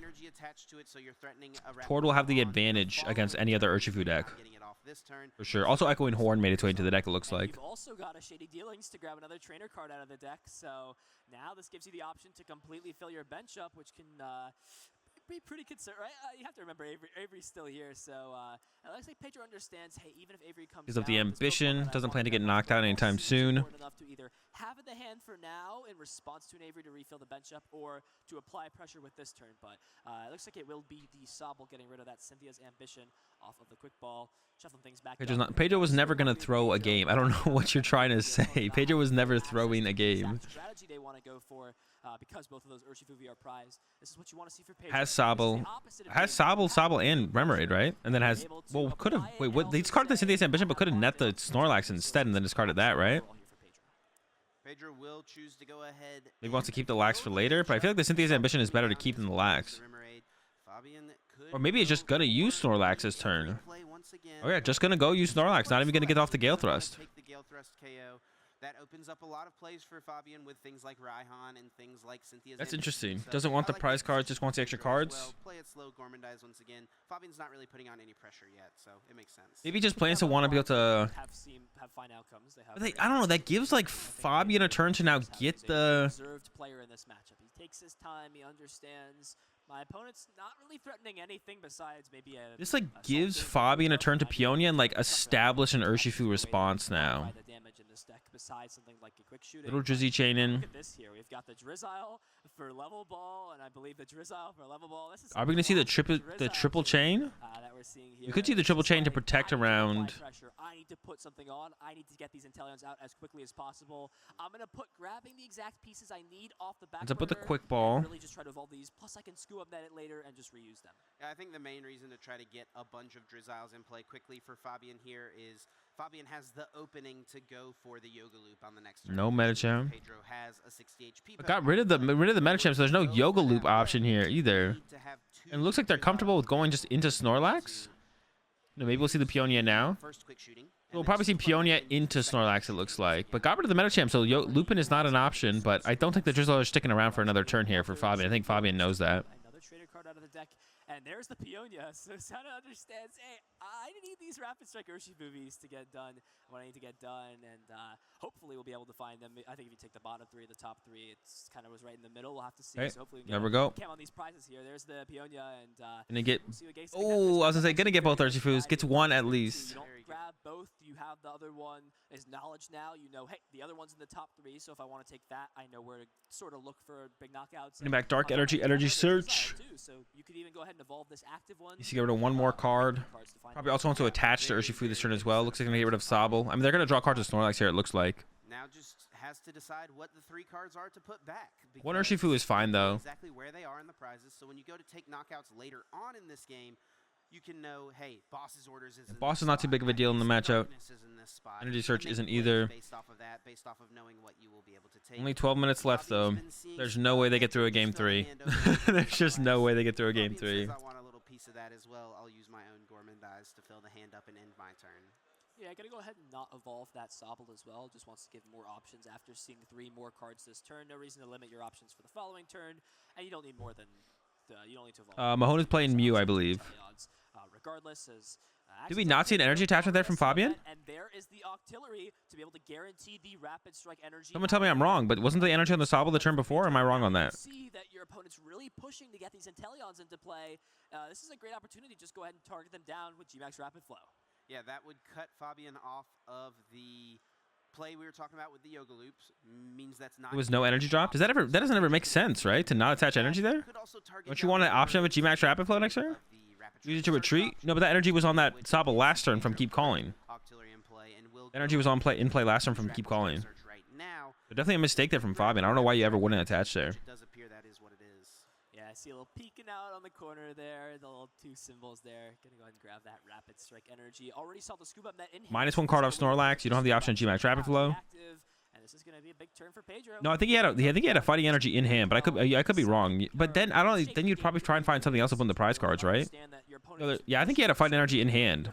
Tord will have the advantage against any other Urshifu deck. For sure. Also, Echoing Horn made its way into the deck, it looks like. You've also got a Shady Dealings to grab another trainer card out of the deck, so now this gives you the option to completely fill your bench up, which can be pretty concerned, right? You have to remember Avery's still here, so it looks like Pedro understands, hey, even if Avery comes Gives up the ambition, doesn't plan to get knocked out anytime soon. Enough to either have in the hand for now in response to an Avery to refill the bench up, or to apply pressure with this turn, but it looks like it will be the Sobble getting rid of that Cynthia's ambition off of the quick ball, shuffling things back. Pedro was never going to throw a game. I don't know what you're trying to say. Pedro was never throwing a game. Strategy they want to go for, because both of those Urshifu VR prize. This is what you want to see for Pedro. Has Sobble and Remoraid, right? And then has, well, could have, wait, what? They discarded the Cynthia's ambition, but could have net the Snorlax instead and then discarded that, right? Pedro will choose to go ahead. Maybe wants to keep the Lax for later, but I feel like the Cynthia's ambition is better to keep than the Lax. Or maybe it's just gonna use Snorlax's turn. Oh yeah, just gonna go use Snorlax. Not even gonna get off the Gale Thrust. That opens up a lot of plays for Fabien with things like Raihan and things like Cynthia's. That's interesting. Doesn't want the prize cards, just wants the extra cards. Well, play it slow, Gormandize once again. Fabien's not really putting on any pressure yet, so it makes sense. Maybe just plans to want to be able to. Have fine outcomes. I don't know. That gives like Fabien a turn to now get the. Reserved player in this matchup. He takes his time. He understands. My opponent's not really threatening anything besides maybe a. This like gives Fabien a turn to Peonia and like establish an Urshifu response now. Besides something like a quick shooting. Little Drizzy chain in. Look at this here. We've got the Drizzile for level ball, and I believe the Drizzile for level ball. This is Are we gonna see the triple chain? That we're seeing here. You could see the triple chain to protect around. I need to put something on. I need to get these Inteleons out as quickly as possible. I'm gonna put grabbing the exact pieces I need off the back. Let's put the quick ball. Really just try to evolve these. Plus, I can scoop up it later and just reuse them. Yeah, I think the main reason to try to get a bunch of Drizziles in play quickly for Fabien here is Fabien has the opening to go for the Yoga Loop on the next turn. No Medicham. Pedro has a 60 HP. I got rid of the Medicham, so there's no Yoga Loop option here either. And it looks like they're comfortable with going just into Snorlax. No, maybe we'll see the Peonia now. We'll probably see Peonia into Snorlax, it looks like. But got rid of the Medicham, so Lupin is not an option. But I don't think the Drizzle are sticking around for another turn here for Fabien. I think Fabien knows that. Another trader card out of the deck. And there's the Peonia, so Sana understands, hey, I need these Rapid Strike Urshifu Vs to get done what I need to get done, and hopefully we'll be able to find them. I think if you take the bottom three, the top three, it's kind of was right in the middle. We'll have to see. Right. So hopefully we go. Cam on these prizes here. There's the Peonia, and gonna get. We'll Oh, I was gonna say, gonna get both Urshifus. Gets one at least. You don't grab both. You have the other one is knowledge now. You know, hey, the other one's in the top three. So if I want to take that, I know where to sort of look for big knockouts. Bring back Dark Energy Search. So you could even go ahead and evolve this active one. You see, get rid of one more card. Probably also want to attach to Urshifu this turn as well. Looks like they're gonna get rid of Sobble. I mean, they're gonna draw cards to Snorlax here. It looks like. Now just has to decide what the three cards are to put back. One Urshifu is fine though. Exactly where they are in the prizes. So when you go to take knockouts later on in this game, you can know, hey, boss's orders is. Boss is not too big of a deal in the matchup. Energy Search isn't either. Based off of that, based off of knowing what you will be able to take. Only 12 minutes left though. There's no way they get through a game 3. There's just no way they get through a game 3. I want a little piece of that as well. I'll use my own Gormandize to fill the hand up and end my turn. Yeah, I gotta go ahead and not evolve that Sobble as well. Just wants to give more options after seeing 3 more cards this turn. No reason to limit your options for the following turn, and you don't need more than you don't need to evolve. Mahone is playing Mew, I believe. Regardless, as did we not see an energy attachment there from Fabien? And there is the Octillery to be able to guarantee the Rapid Strike energy. Someone tell me I'm wrong, but wasn't the energy on the Sobble the turn before? Or am I wrong on that? See that your opponent's really pushing to get these Inteleons into play. This is a great opportunity to just go ahead and target them down with Gmax Rapid Flow. Yeah, that would cut Fabien off of the play we were talking about with the Yoga Loops. Means that's not. There was no energy drop. Does that ever? That doesn't ever make sense, right? To not attach energy there. Don't you want an option with Gmax Rapid Flow next turn? Use it to retreat. No, but that energy was on that Sobble last turn from Keep Calling. Energy was in play last turn from Keep Calling. But definitely a mistake there from Fabien. I don't know why you ever wouldn't attach there. Yeah, I see a little peeking out on the corner there. The little two symbols there. Gonna go ahead and grab that Rapid Strike energy. Already saw the scoop up net in hand. -1 card off Snorlax. You don't have the option of G-Max Rapid Flow. And this is gonna be a big turn for Pedro. No, I think he had a fighting energy in hand, but I could be wrong. But then I don't. Then you'd probably try and find something else up on the prize cards, right? Yeah, I think he had a fighting energy in hand.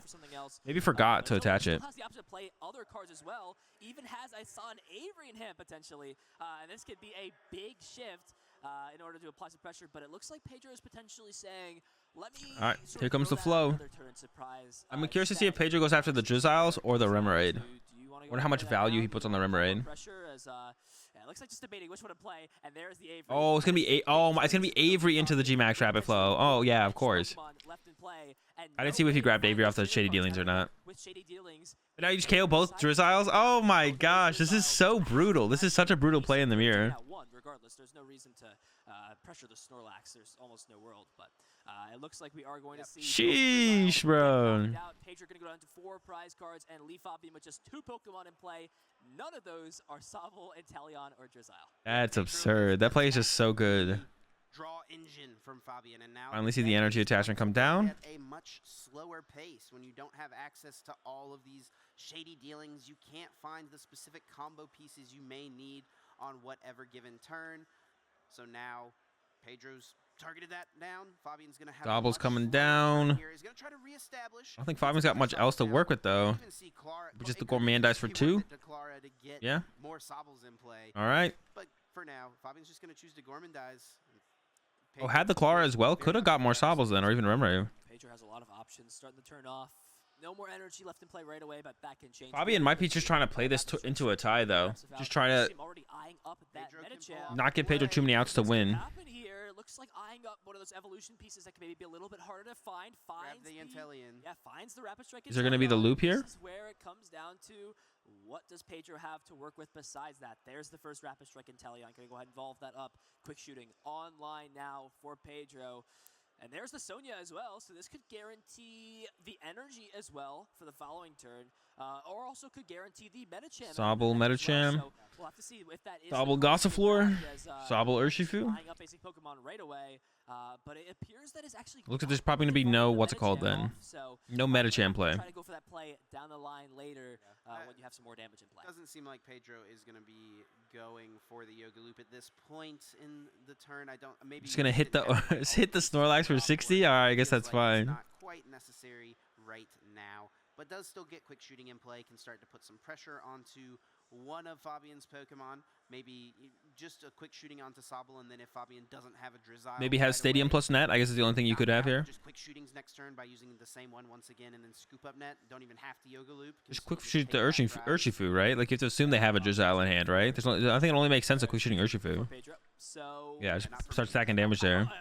Maybe forgot to attach it. Has the option to play other cards as well. Even I saw an Avery in hand potentially, and this could be a big shift in order to apply some pressure. But it looks like Pedro is potentially saying, "Let me." All right, here comes the flow. I'm curious to see if Pedro goes after the Drizzles or the Remoraid. Wonder how much value he puts on the Remoraid. It looks like just debating which one to play, and there's the Avery. Oh, it's gonna be it's gonna be Avery into the G-Max Rapid Flow. Oh yeah, of course. I didn't see if he grabbed Avery off the Shady Dealings or not. But now you just KO both Drizzles. Oh my gosh, this is so brutal. This is such a brutal play in the mirror. Regardless, there's no reason to pressure the Snorlax. There's almost no world, but it looks like we are going to see. Sheesh, bro. Pedro going to go down to 4 prize cards, and Lee Fabien with just 2 Pokemon in play. None of those are Sobble, Inteleon, or Drizzile. That's absurd. That play is just so good. Draw engine from Fabien, and now finally see the energy attachment come down. At a much slower pace when you don't have access to all of these shady dealings. You can't find the specific combo pieces you may need on whatever given turn. So now Pedro's targeted that down. Fabian's gonna have Dobble's coming down. He's gonna try to reestablish. I don't think Fabian's got much else to work with though. Just the Gourmandize for 2. Yeah. More Sobbles in play. All right. But for now, Fabian's just gonna choose to Gourmandize. Oh, had the Clara as well. Could have got more Sobbles then, or even Remoraid. Pedro has a lot of options starting to turn off. No more energy left in play right away, but that can change. Fabien might be just trying to play this into a tie though. Just trying to not give Pedro too many outs to win. Looks like eyeing up one of those evolution pieces that can maybe be a little bit harder to find. Finds the Inteleon. Yeah, finds the Rapid Strike. Is there going to be the loop here? This is where it comes down to what does Pedro have to work with besides that. There's the first Rapid Strike Inteleon. Going to go ahead and volve that up. Quick shooting online now for Pedro. And there's the Sonya as well, so this could guarantee the energy as well for the following turn, or also could guarantee the Medicham. Sobble, Medicham. So we'll have to see if that is Sobble, Gossifleur. Sobble, Urshifu. Flying up basic Pokemon right away, but it appears that it's actually. Looks like there's probably going to be no what's it called then. So no Medicham play. Try to go for that play down the line later when you have some more damage in play. Doesn't seem like Pedro is going to be going for the Yoga Loop at this point in the turn. I don't. Maybe just gonna hit the Snorlax for 60. All right, I guess that's fine. Not quite necessary right now, but does still get quick shooting in play. Can start to put some pressure onto one of Fabian's Pokemon. Maybe just a quick shooting onto Sobble, and then if Fabien doesn't have a Drizzile, maybe has Stadium plus Net. I guess is the only thing you could have here. Just quick shootings next turn by using the same one once again, and then scoop up Net. Don't even have to Yoga Loop. Just quick shoot the Urshifu, right? Like you have to assume they have a Drizzile in hand, right? I think it only makes sense a quick shooting Urshifu. Yeah, just start stacking damage there. My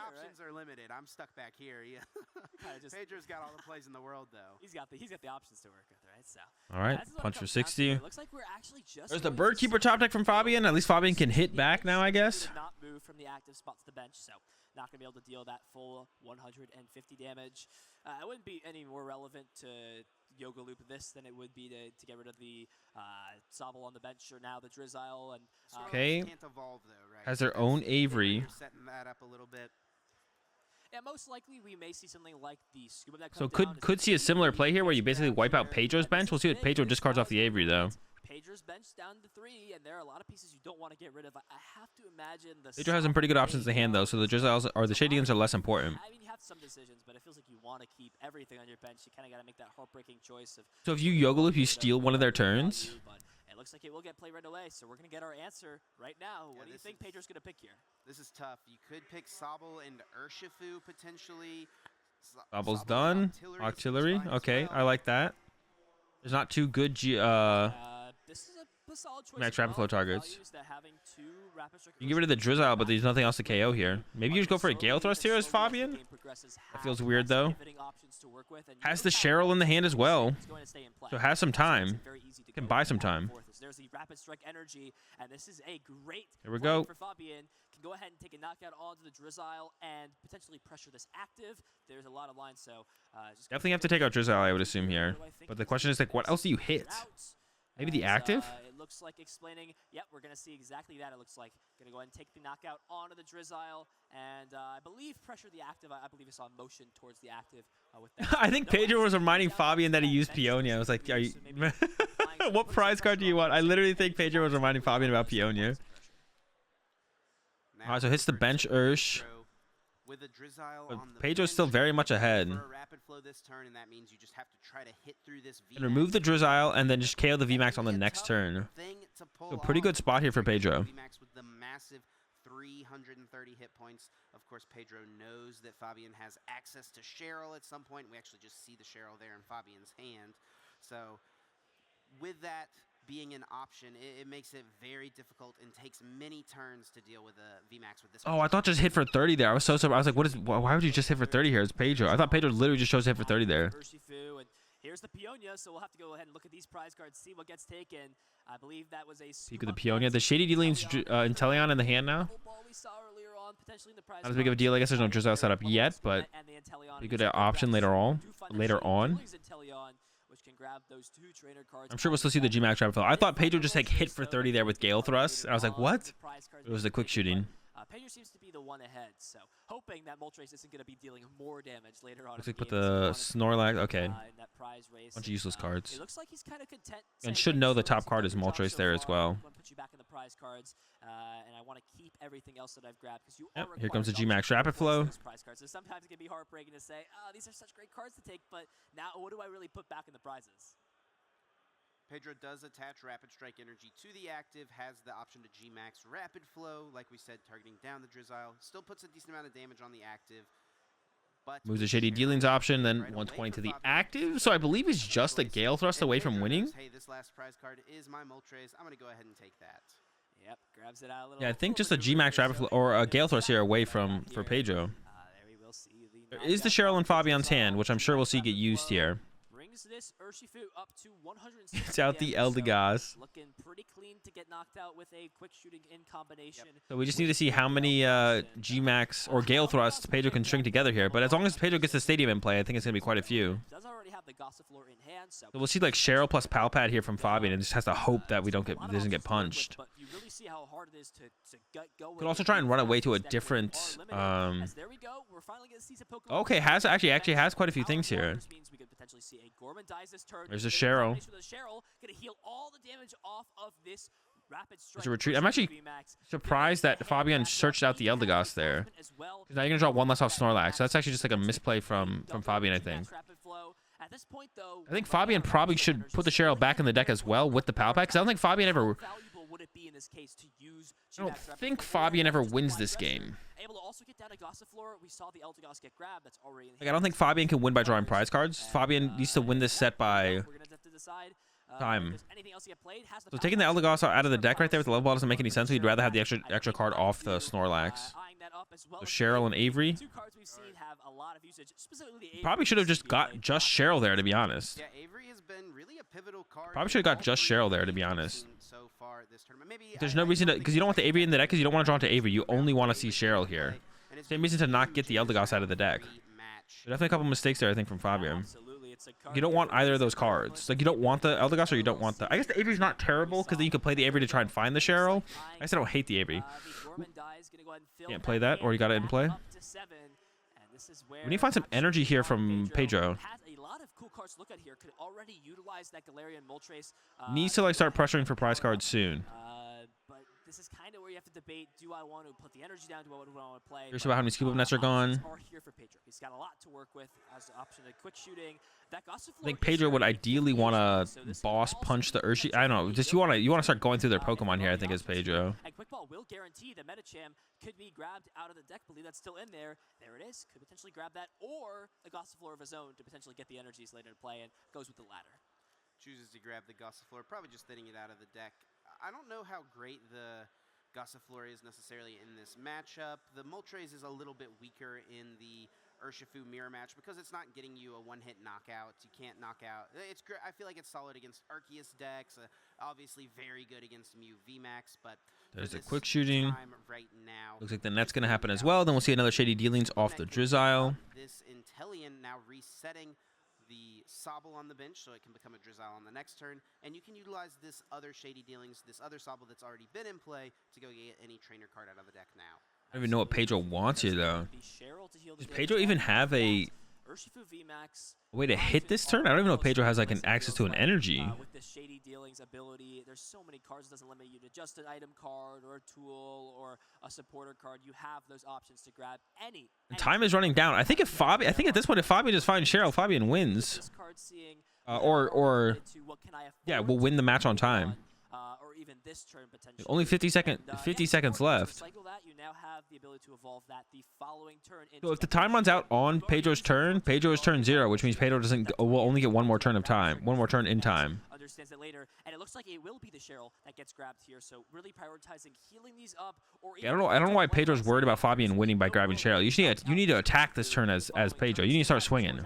options are limited. I'm stuck back here. Yeah. Pedro's got all the plays in the world, though. He's got the options to work with, right? So. All right, punch for 60. Looks like we're actually just. There's the Bird Keeper top deck from Fabien. At least Fabien can hit back now, I guess. Not move from the active spot to the bench, so not gonna be able to deal that full 150 damage. It wouldn't be any more relevant to Yoga Loop this than it would be to get rid of the Sobble on the bench or now the Drizzile and. Okay. Can't evolve, though, right? Has their own Avery. Setting that up a little bit. Yeah, most likely we may see something like the scuba that so could see a similar play here where you basically wipe out Pedro's bench. We'll see what Pedro discards off the Avery though. Pedro's bench down to 3, and there are a lot of pieces you don't want to get rid of. I have to imagine the. Pedro has some pretty good options to hand though, so the Drizzles or the Shadings are less important. I mean, you have some decisions, but it feels like you want to keep everything on your bench. You kind of got to make that heartbreaking choice of. So if you Yoga Loop, you steal one of their turns. It looks like it will get played right away, so we're going to get our answer right now. What do you think Pedro's going to pick here? This is tough. You could pick Sobble and Urshifu potentially. Sobble's done. Artillery. Okay, I like that. There's not too good this is a solid choice. Max Rapid Flow targets. You can get rid of the Drizzile, but there's nothing else to KO here. Maybe you just go for a Gale Thrust here as Fabien? That feels weird though. Has the Cheryl in the hand as well. So has some time. Can buy some time. There's the Rapid Strike energy, and this is a great here we go. For Fabien. Can go ahead and take a knockout onto the Drizzile and potentially pressure this active. There's a lot of lines, so definitely have to take out Drizzile, I would assume here. But the question is like, what else do you hit? Maybe the as, active? It looks like explaining, yep, we're going to see exactly that. It looks like going to go ahead and take the knockout onto the Drizzile, and I believe pressure the active. I believe I saw motion towards the active with that. I think Pedro was reminding Fabien that he used Peonia. I was like, are you... what prize card do you want? I literally think Pedro was reminding Fabien about Peonia. Alright, so hits the bench Ursh. With a Drizzile But on the Pedro's bench, still very much ahead. for a rapid flow this turn, and that means you just have to try to hit through this And remove the VMAX. Drizzile and then just KO the VMAX on the Maybe a next tough turn. thing to pull So pretty off. good spot here for Pedro. VMAX with the massive 330 hit points. Of course, Pedro knows that Fabien has access to Cheryl at some point. We actually just see the Cheryl there in Fabien's hand. So with that being an option, it makes it very difficult and takes many turns to deal with a VMAX with this. Oh, I thought just hit for 30 there. I was so surprised. I was like, what is? Why would you just hit for 30 here? It's Pedro. I thought Pedro literally just chose to hit for 30 there. Urshifu, and here's the Peonia, so we'll have to go ahead and look at these prize cards, see what gets taken. I believe that was a Peek of the Peonia. The Shady Dealings Inteleon in the hand now. Not as big of a deal. I guess there's no Drizzile setup yet, but a good option later on. I'm sure we'll still see the G-Max Rapid Flow. I thought Pedro just like hit for 30 there with Gale Thrust. And I was like, what? It was the quick shooting. Pedro seems to be the one ahead, so hoping that Moltres isn't going to be dealing more damage later on. Looks like with the Snorlax. Okay. In that prize race. Bunch of useless cards. It looks like he's kind of content. And should know the top card is Moltres there as well. Put you back in the prize cards, and I want to keep everything else that I've grabbed because you. Yep, here comes the G-Max Rapid Flow. Prize cards. So sometimes it can be heartbreaking to say, "Oh, these are such great cards to take," but now what do I really put back in the prizes? Pedro does attach Rapid Strike Energy to the active, has the option to G-Max Rapid Flow, like we said, targeting down the Drizzile. Still puts a decent amount of damage on the active. But Moves the Shady Dealings option, then 120 to the active. So I believe he's just a Gale Thrust away from winning. Hey, this last prize card is my Moltres. I'm going to go ahead and take that. Yep, grabs it out a little. Yeah, I think just a G-Max Rapid Flow or a Gale Thrust here away for Pedro. There we will see There is the Cheryl in Fabian's hand, which I'm sure we'll see get used here. This Urshifu up to 160. It's out the Eldegoss. Looking pretty clean to get knocked out with a quick shooting in combination. So we just need to see how many G-Max or Gale Thrusts Pedro can string together here. But as long as Pedro gets the stadium in play, I think it's going to be quite a few. Does already have the Gossiflor in hand, so we'll see like Cheryl plus Palpad here from Fabien, and just has to hope that we doesn't get punched. But you really see how hard it is to go Could also try and run away to a different. There we go. We're finally going to see some Pokemon. Okay, actually has quite a few things here. There's a Cheryl. Gonna heal all the damage off of this rapid strike. There's a retreat. I'm actually surprised that Fabien searched out the Eldegoss there. Now you're gonna draw one less off Snorlax. So that's actually just like a misplay from Fabien, I think. At this point, though, I think Fabien probably should put the Cheryl back in the deck as well with the Palpad, because I don't think Fabien ever. I don't think Fabien ever wins this game. Able to also get down to Gossiflor. We saw the Eldegoss get grabbed. That's already in Like, I don't think Fabien can win by drawing prize cards. Fabien needs to win this set by We're gonna have to decide. time. Anything else he had played has the So taking the Eldegoss out of the deck right there with the level ball doesn't make any sense. We'd rather have the extra card off the Snorlax. eyeing that up as well. So Cheryl and Avery. Two cards we've seen have a lot of usage, specifically the Probably should have just got just Cheryl there, to be honest. Yeah, Avery has been really a pivotal card. Probably should have got just Cheryl there, to be honest. So far this tournament. Maybe There's no reason to, because you don't want the Avery in the deck, because you don't want to draw into Avery. You only want to see Cheryl here. Same reason to not get the Eldegoss out of the deck. Definitely a couple mistakes there, I think, from Fabien. You don't want either of those cards. Like, you don't want the Eldegoss, or you don't want the... I guess the Avery's not terrible, because then you can play the Avery to try and find the Cheryl. I guess I don't hate the Avery. Can't play that, or you got it in play. We need to find some energy here from Pedro. Needs to, like, start pressuring for prize cards soon. But this is kind of where you have to debate, do I want to put the energy down, do I want to play? Here's about how many scoop up nets are gone. Here for Pedro. He's got a lot to work with as an option of quick shooting. That I think Pedro would ideally want to boss punch the Urshi. I don't know. Just you want to start going through their Pokemon here, I think, is Pedro. And Quick Ball will guarantee the Medicham could be grabbed out of the deck. I believe that's still in there. There it is. Could potentially grab that, or a Gossiflor of his own to potentially get the energies later to play, and goes with the latter. Chooses to grab the Gossiflor, probably just thinning it out of the deck. I don't know how great the Gossiflor is necessarily in this matchup. The Moltres is a little bit weaker in the Urshifu mirror match because it's not getting you a one-hit knockout. You can't knock out. It's great. I feel like it's solid against Arceus decks. Obviously very good against Mew VMAX, but there's a quick shooting. Right now, looks like the net's going to happen as well. Then we'll see another Shady Dealings off the Drizzile. This Inteleon now resetting the Sobble on the bench, so it can become a Drizzile on the next turn, and you can utilize this other Shady Dealings, this other Sobble that's already been in play, to go get any trainer card out of the deck now. I don't even know what Pedro wants here, though. Does Pedro even have a way to hit this turn? I don't even know if Pedro has like an access to an energy. With the Shady Dealings ability, there's so many cards. It doesn't limit you to just an item card or a tool or a supporter card. You have those options to grab any. Time is running down. I think at this point, if Fabien just finds Cheryl, Fabien wins. Or yeah, we'll win the match on time. Or even this turn potentially. Only 50 seconds left. Cycle that, you now have the ability to evolve that the following turn. So if the time runs out on Pedro's turn, Pedro is turn 0, which means Pedro will only get one more turn of time, one more turn in time. Understands it later, and it looks like it will be the Cheryl that gets grabbed here. So really prioritizing healing these up. Or yeah, I don't know why Pedro's worried about Fabien winning by grabbing Cheryl. You need to attack this turn as Pedro. You need to start swinging.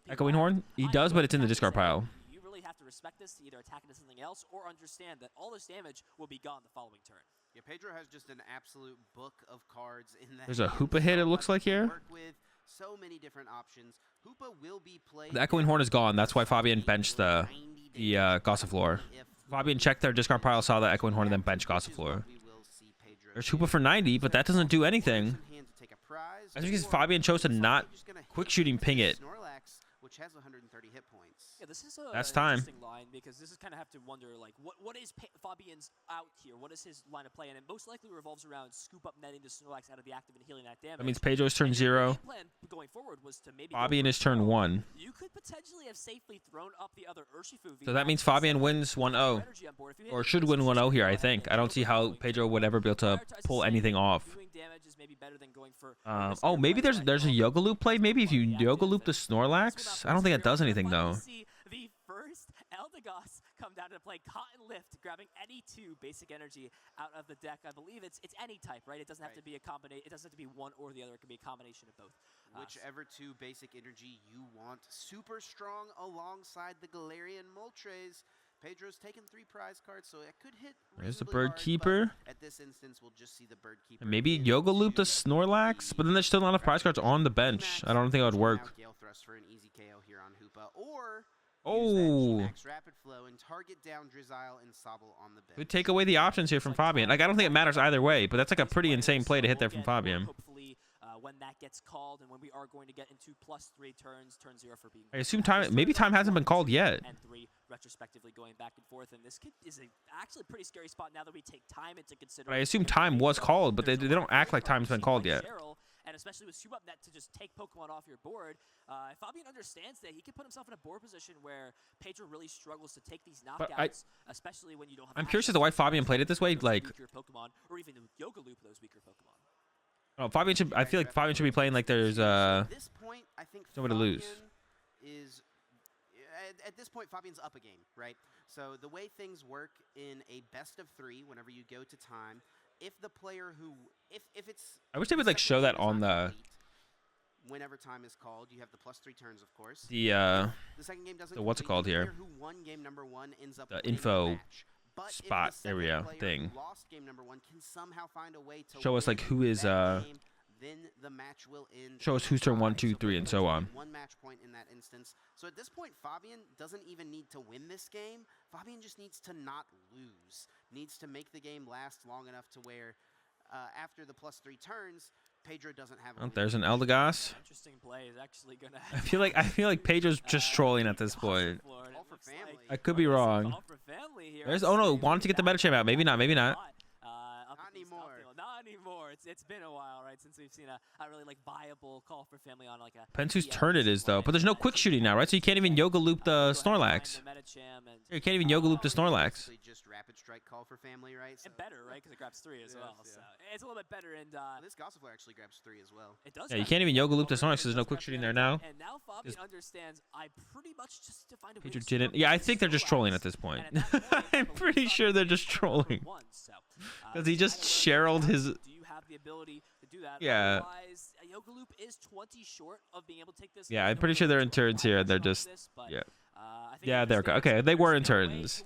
Echoing Horn, he does, but it's in the discard pile. Have to respect this to either attack into something else or understand that all this damage will be gone the following turn. Yeah, Pedro has just an absolute book of cards in that. There's a Hoopa hit, it looks like here. Work with so many different options. Hoopa will be played. The Echoing Horn is gone. That's why Fabien benched the Gossiflor. Fabien checked their discard pile, saw the Echoing Horn, and then benched Gossiflor. There's Hoopa for 90, but that doesn't do anything. I think Fabien chose to not quick shooting ping it. Which has 130 hit points. Yeah, this is that's an time. Interesting line because this is kind of have to wonder like what is Fabien's out here? What is his line of play? And it most likely revolves around scoop up netting the Snorlax out of the active and healing that damage. That means Pedro's turn 0. Plan going forward was to maybe Fabien is turn 1. You could potentially have safely thrown up the other Urshifu. So that means Fabien wins 1-0, or should win 1-0 here. I think. I don't see how Pedro would ever be able to pull anything off. Oh, maybe there's a Yoga Loop play. Maybe if you Yoga Loop the Snorlax. I don't think that does anything though. The first Eldegoss come down to play Cotton Lift, grabbing any 2 basic energy out of the deck. I believe it's any type, right? It doesn't have to be a combination. It doesn't have to be one or the other. It can be a combination of both. Whichever 2 basic energy you want. Super strong alongside the Galarian Moltres. Pedro's taken 3 prize cards, so it could hit. There's the Bird Keeper. At this instance, we'll just see the Bird Keeper. And maybe Yoga Loop the Snorlax, but then there's still not enough prize cards on the bench. I don't think that would work. Gale Thrust for an easy KO here on Hoopa, or use Rapid Flow and target down Drizzile and Sobble on the bench. Could take away the options here from Fabien. Like I don't think it matters either way, but that's like a pretty insane play to hit there from Fabien. Hopefully, when that gets called and when we are going to get into +3 turns, turn 0 for being. I assume maybe time hasn't been called yet. And 3 retrospectively going back and forth, and this is actually a pretty scary spot now that we take time into consideration. But I assume time was called, but they don't act like time's been called yet. And especially with Subop Net to just take Pokemon off your board, if Fabien understands that he can put himself in a board position where Pedro really struggles to take these knockouts, especially when you don't have. I'm curious as to why Fabien played it this way, like. Pokemon, or even Yoga Loop those weaker Pokemon. Oh, Fabien should. I feel like Fabien should be playing like there's At this point, I think nobody to lose. At this point, Fabien's up a game, right? So the way things work in a best of 3, whenever you go to time, if the player if it's. I wish they would like show that on the. Whenever time is called, you have the +3 turns, of course. The second game doesn't. So what's it called here? Who won game number 1 ends up the info match. But spot area thing. Lost game number 1 can somehow find a way to show us like who is game, then the match will end. Show us who's turn 1, 2, 3, and so on. 1 match point in that instance. So at this point, Fabien doesn't even need to win this game. Fabien just needs to not lose. Needs to make the game last long enough to where after the +3 turns, Pedro doesn't have. Oh, there's an Eldegoss. Interesting play is actually gonna. I feel like Pedro's just trolling at this point. I could be wrong. There's wanted to get the meta champ out. Maybe not. Maybe not. Not anymore. Not anymore. It's been a while, right, since we've seen a really like viable call for family on like a. Depends whose turn it is though. But there's no quick shooting now, right? So you can't even Yoga Loop the Snorlax. You can't even Yoga Loop the Snorlax. Just rapid strike call for family, right? So and better, right? Because it grabs 3 as well. Yeah. So it's a little bit better. And this Gossifleur actually grabs 3 as well. It does. Yeah, you can't even Yoga Loop the Snorlax because there's no quick shooting there now. And now Fabien understands. I pretty much just to find a. Pedro didn't. Yeah, I think they're just trolling at this point. I'm pretty sure they're just trolling. Because he just Cheryl'd his. Do you have the ability to do that? Yeah. Otherwise, Yoga Loop is 20 short of being able to take this. Yeah, I'm pretty sure they're in turns here. They're just. Yeah. Yeah, they're okay. They were in turns.